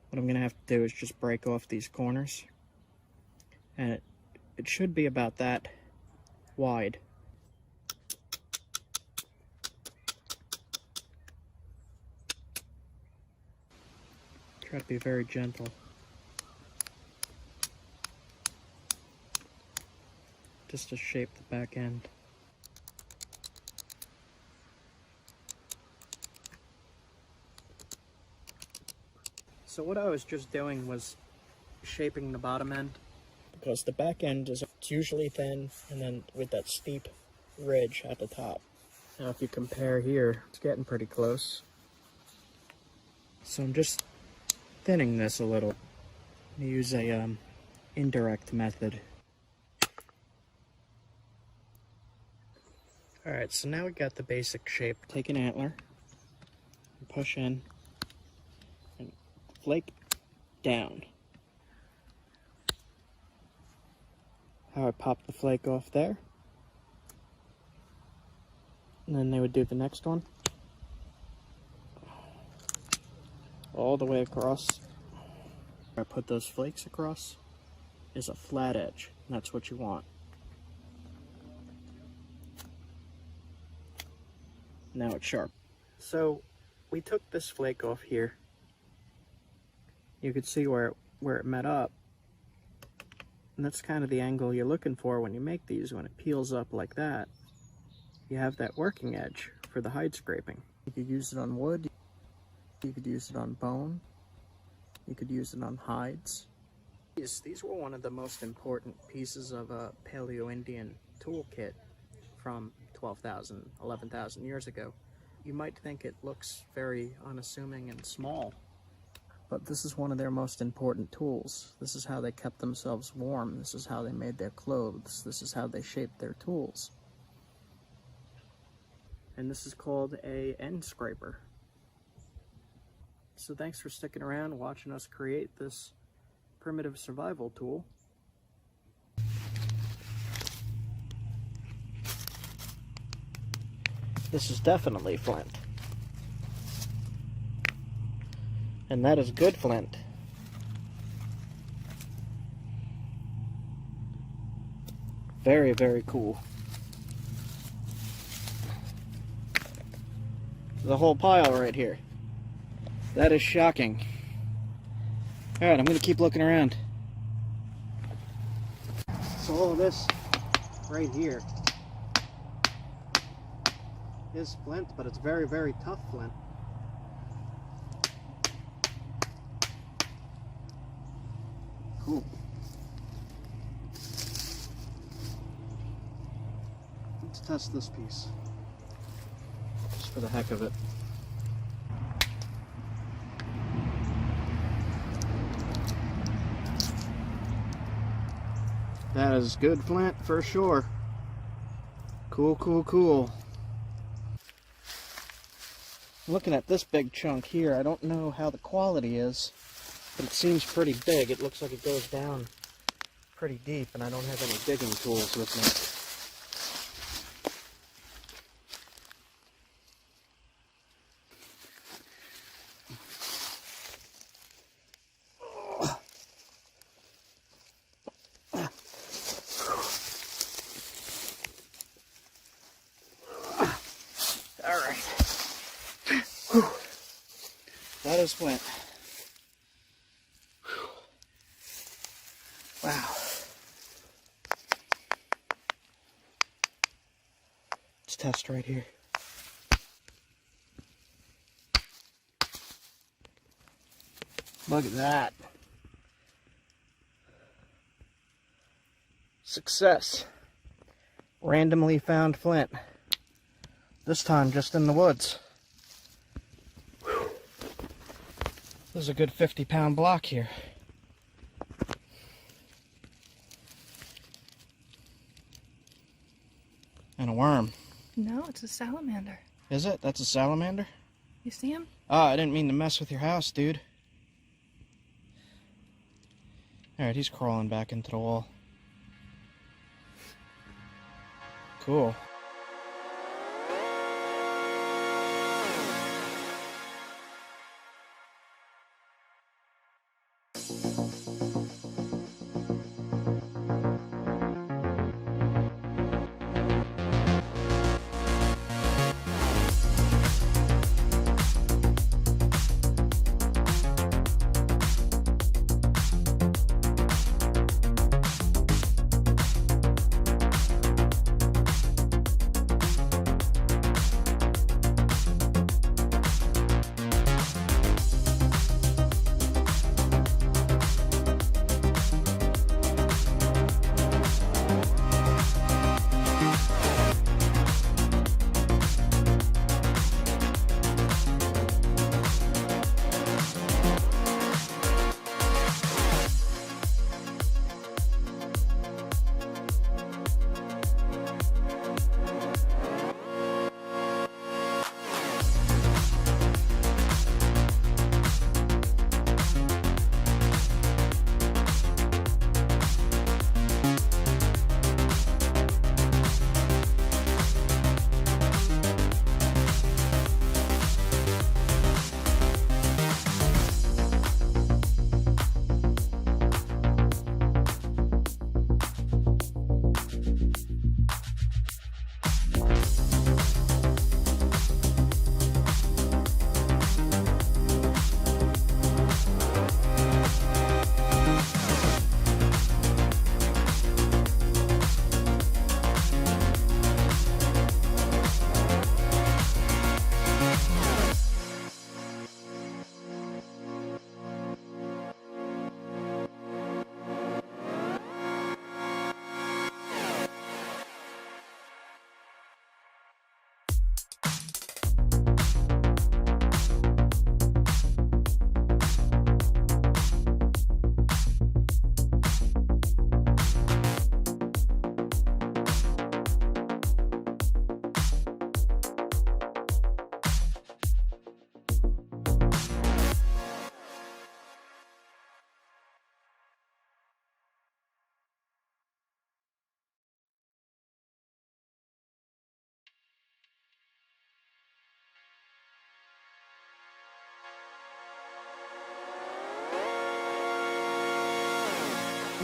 What I'm going to have to do is just break off these corners, and it should be about that wide. Try to be very gentle. Just to shape the back end. So what I was just doing was shaping the bottom end, because the back end is usually thin and then with that steep ridge at the top. Now if you compare here, it's getting pretty close. So I'm just thinning this a little. I use a indirect method. Alright, so now we got the basic shape. Take an antler, and push in, and flake down. How I pop the flake off there. And then they would do the next one. all the way across. I put those flakes across is a flat edge. And that's what you want. Now it's sharp. So we took this flake off here. You could see where it met up. And that's kind of the angle you're looking for when you make these. When it peels up like that, you have that working edge for the hide scraping. You could use it on wood, you could use it on bone, you could use it on hides. These were one of the most important pieces of a Paleo-Indian toolkit from 12,000, 11,000 years ago. You might think it looks very unassuming and small, but this is one of their most important tools. This is how they kept themselves warm. This is how they made their clothes. This is how they shaped their tools. And this is called a end scraper. So thanks for sticking around, watching us create this primitive survival tool. This is definitely flint. And that is good flint. Very, very cool. The whole pile right here. That is shocking. Alright, I'm going to keep looking around. So all of this right here is flint, but it's very, very tough flint. Cool. Let's test this piece. Just for the heck of it. That is good flint for sure. Cool, cool, cool. Looking at this big chunk here, I don't know how the quality is, but it seems pretty big. It looks like it goes down pretty deep, and I don't have any digging tools with me. That is flint. Wow. Let's test right here. Look at that. Success. Randomly found flint. This time just in the woods. There's a good 50-pound block here. And a worm. No, it's a salamander. Is it? That's a salamander? You see him? Oh, I didn't mean to mess with your house, dude. Alright, he's crawling back into the wall. Cool.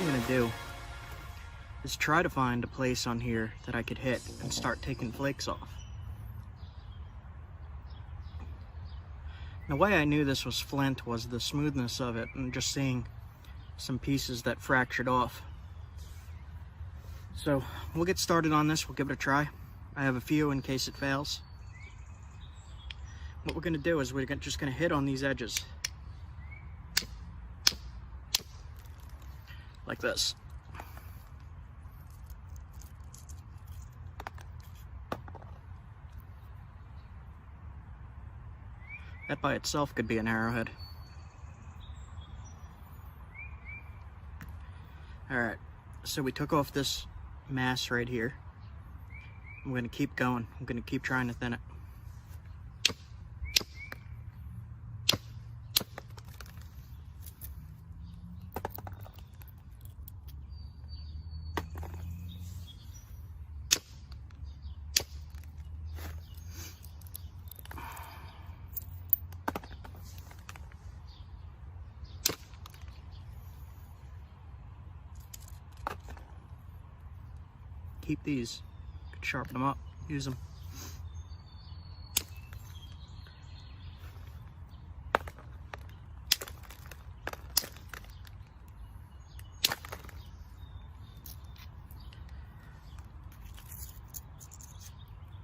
I'm gonna do is try to find a place on here that I could hit and start taking flakes off. The way I knew this was flint was the smoothness of it and just seeing some pieces that fractured off. So we'll get started on this, we'll give it a try. I have a few in case it fails. What we're gonna do is we're just gonna hit on these edges. Like this. That by itself could be an arrowhead. Alright, so we took off this mass right here. I'm going to keep going. I'm going to keep trying to thin it. Keep these, could sharpen them up, use them.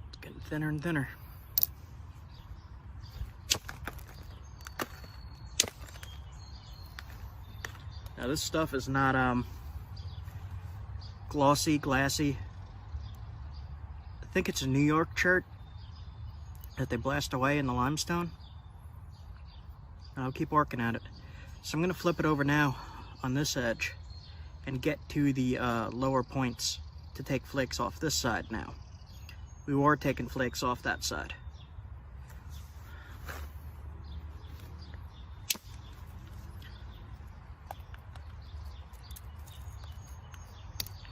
It's getting thinner and thinner. Now this stuff is not glossy, glassy. I think it's a New York chert that they blast away in the limestone. I'll keep working at it. So I'm going to flip it over now on this edge and get to the lower points to take flakes off this side now. We were taking flakes off that side.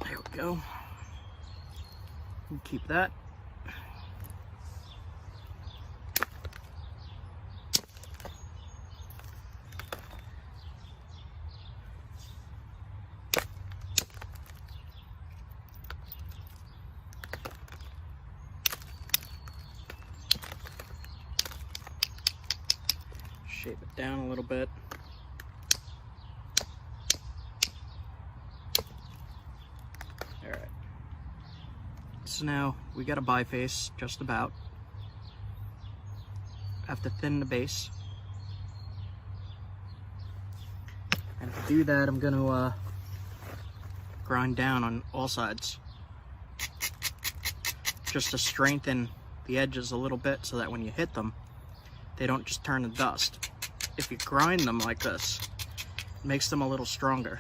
There we go. We'll keep that. Shape it down a little bit. So now we got a biface, just about. Have to thin the base. And to do that, I'm gonna grind down on all sides. Just to strengthen the edges a little bit so that when you hit them, they don't just turn to dust. If you grind them like this, it makes them a little stronger.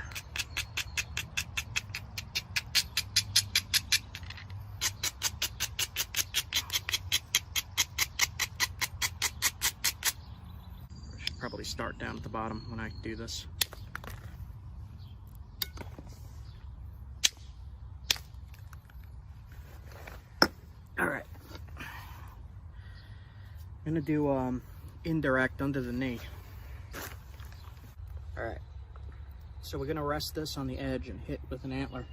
Probably start down at the bottom when I do this. All right, I'm gonna do indirect under the knee. All right, so we're gonna rest this on the edge and hit with an antler.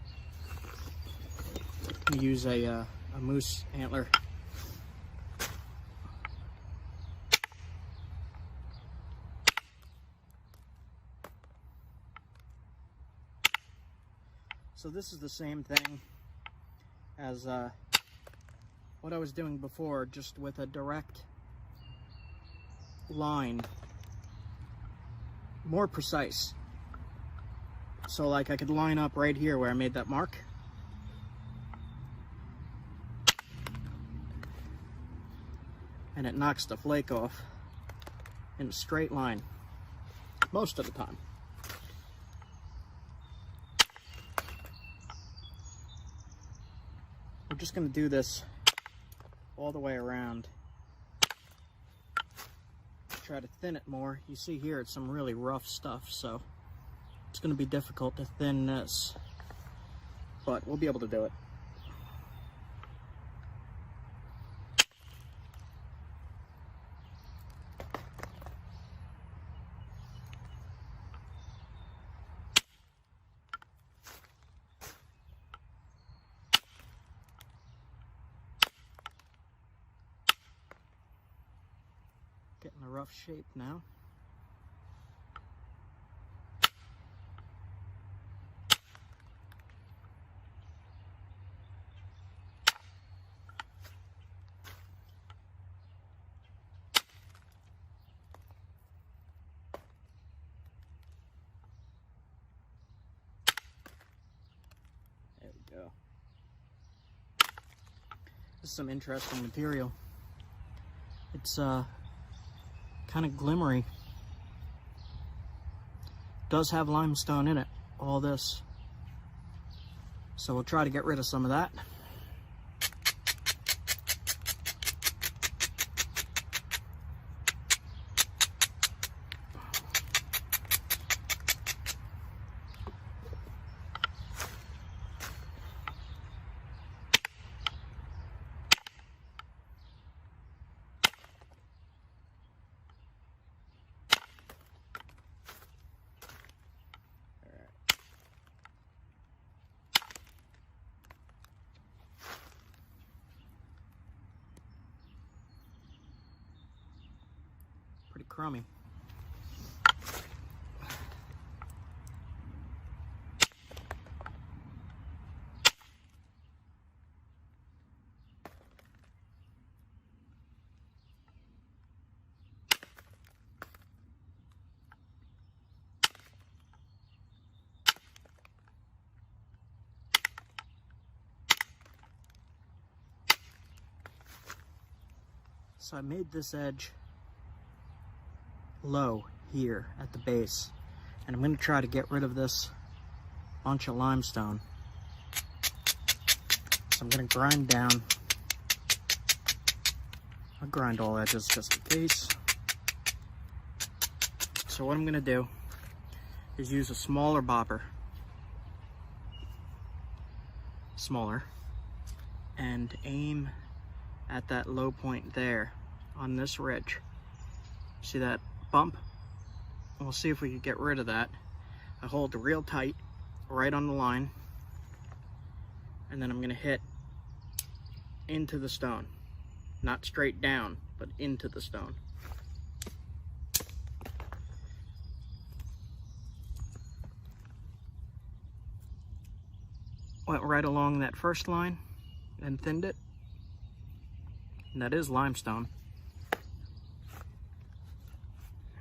Use a moose antler. So this is the same thing as what I was doing before, just with a direct line, more precise. So like I could line up right here where I made that mark. And it knocks the flake off in a straight line, most of the time. We're just going to do this all the way around. Try to thin it more. You see here it's some really rough stuff, so it's going to be difficult to thin this, but we'll be able to do it. a rough shape now. There we go. This is some interesting material. It's kind of glimmery. Does have limestone in it, all this. So we'll try to get rid of some of that. Pretty crummy. So I made this edge low here at the base, and I'm going to try to get rid of this bunch of limestone. So I'm going to grind down. I'll grind all edges just in case. So what I'm going to do is use a smaller bopper, and aim at that low point there on this ridge. See that bump? We'll see if we can get rid of that. I hold real tight right on the line, and then I'm going to hit into the stone. Not straight down, but into the stone. Went right along that first line and thinned it. And that is limestone.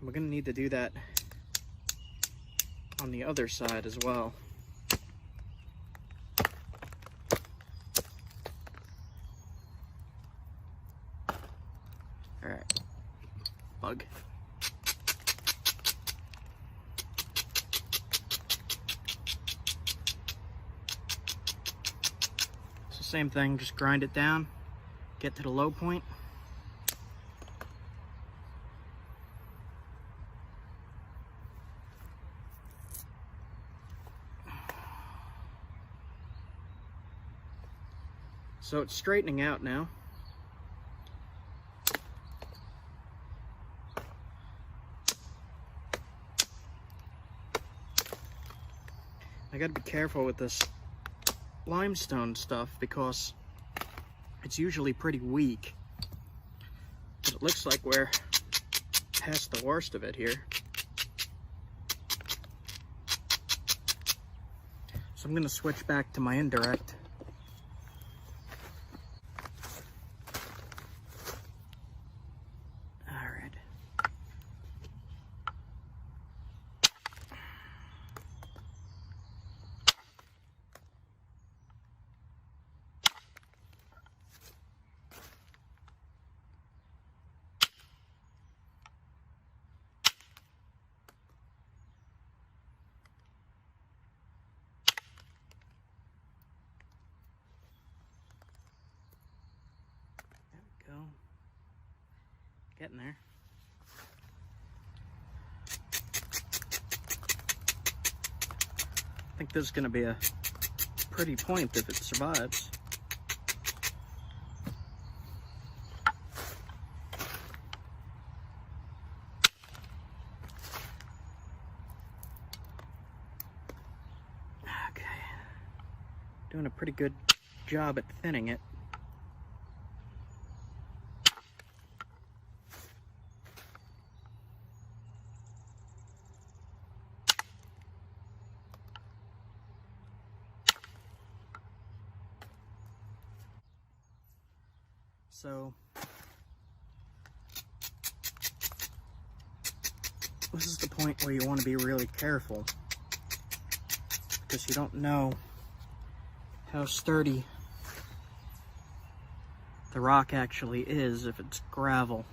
We're going to need to do that on the other side as well. All right, bug. So same thing, just grind it down, get to the low point. So it's straightening out now. I gotta be careful with this limestone stuff because it's usually pretty weak. But it looks like we're past the worst of it here. So I'm gonna switch back to my indirect. Getting there. I think this is going to be a pretty point if it survives. Okay. Doing a pretty good job at thinning it. So this is the point where you want to be really careful, because you don't know how sturdy the rock actually is if it's gravel.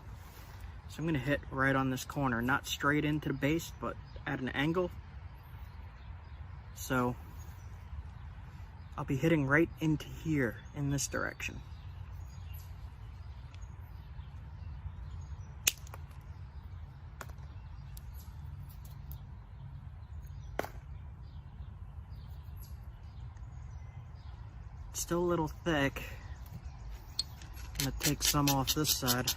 So I'm going to hit right on this corner, not straight into the base, but at an angle. So I'll be hitting right into here in this direction. It's still a little thick. I'm going to take some off this side.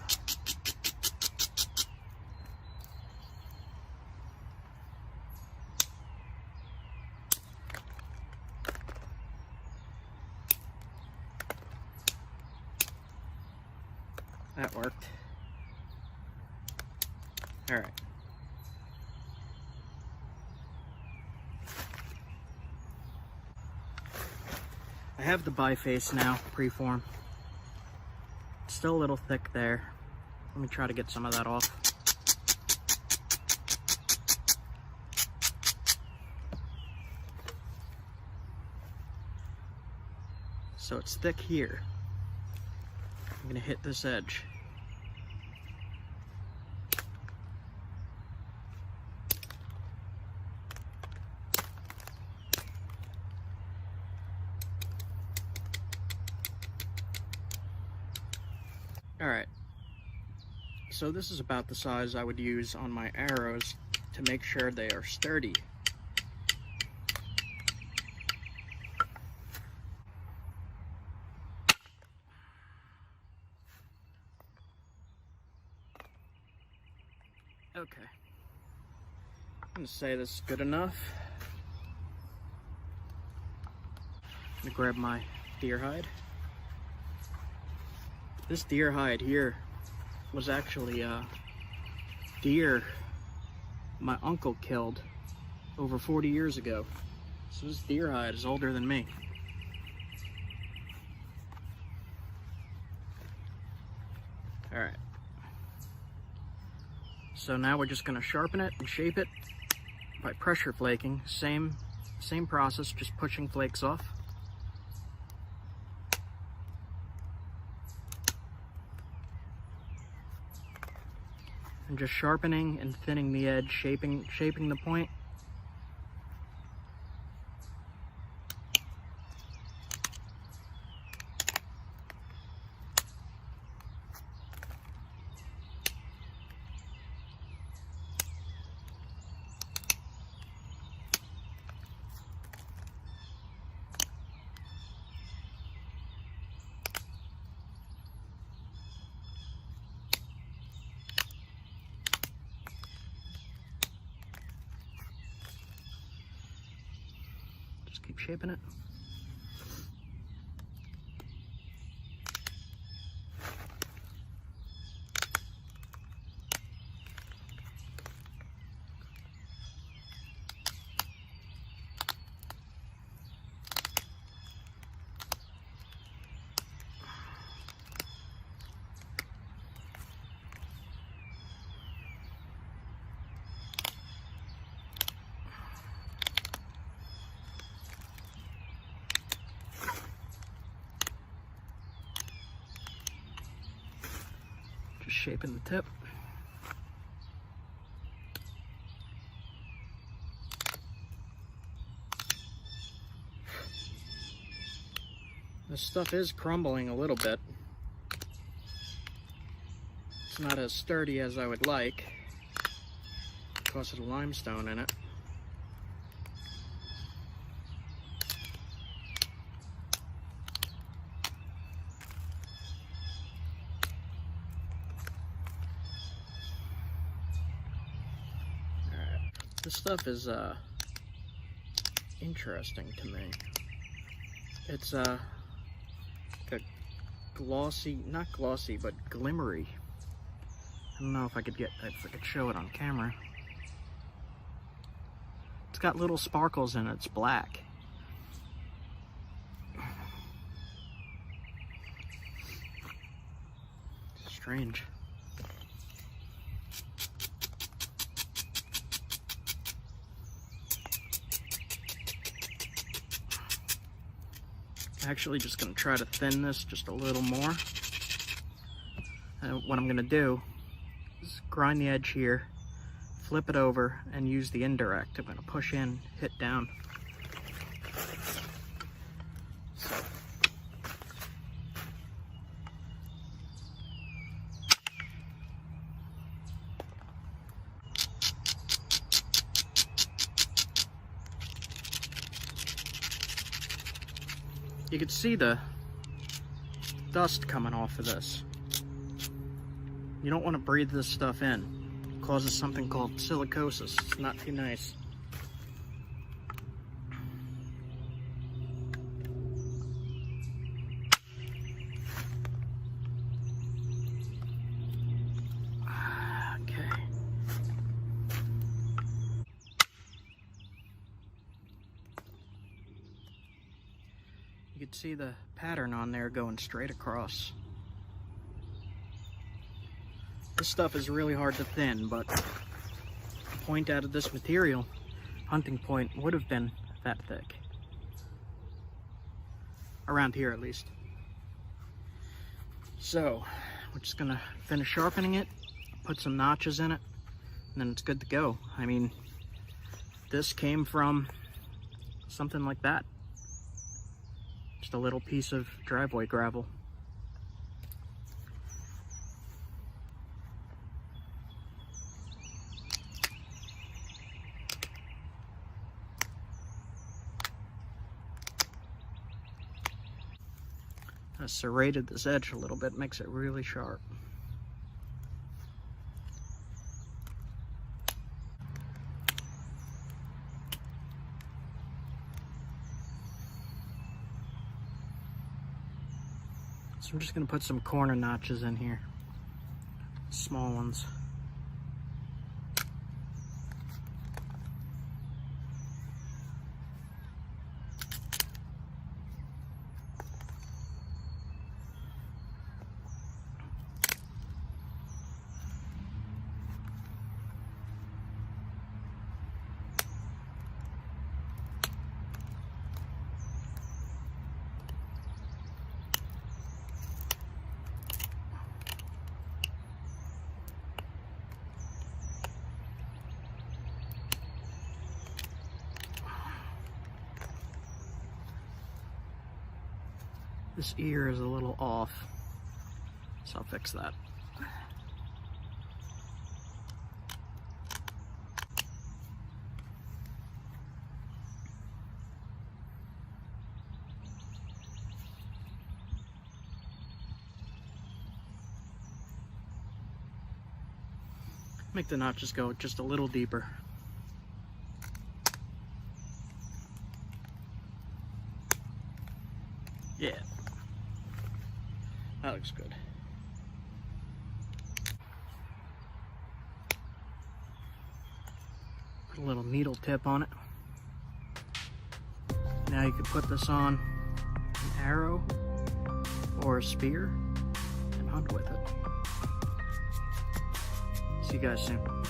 That worked. All right. I have the biface now, preform. It's still a little thick there. Let me try to get some of that off. So it's thick here. I'm gonna hit this edge. All right, so this is about the size I would use on my arrows to make sure they are sturdy. Okay, I'm gonna say this is good enough. I'm gonna grab my deer hide. This deer hide here was actually a deer my uncle killed over 40 years ago. So this deer hide is older than me. All right. So now we're just gonna sharpen it and shape it by pressure flaking. Same process, just pushing flakes off. And just sharpening and thinning the edge, shaping the point. Keep shaping it. Shaping the tip. This stuff is crumbling a little bit. It's not as sturdy as I would like because of the limestone in it. This stuff is interesting to me. It's like a glossy, not glossy, but glimmery. I don't know if I could show it on camera. It's got little sparkles in it. It's black. strange. Actually just going to try to thin this just a little more. And what I'm going to do is grind the edge here, flip it over, and use the indirect. I'm going to push in, hit down. So. You can see the dust coming off of this. You don't want to breathe this stuff in. It causes something called silicosis. It's not too nice. Okay. You can see the pattern on there going straight across. This stuff is really hard to thin, but the point out of this material, hunting point, would have been that thick. Around here at least. So, we're just gonna finish sharpening it, put some notches in it, and then it's good to go. I mean, this came from something like that. Just a little piece of driveway gravel. I serrated this edge a little bit, makes it really sharp. So I'm just going to put some corner notches in here, small ones. This ear is a little off, so I'll fix that. Make the notches go just a little deeper. Yeah. That looks good. Put a little needle tip on it. Now you can put this on an arrow or a spear and hunt with it. See you guys soon.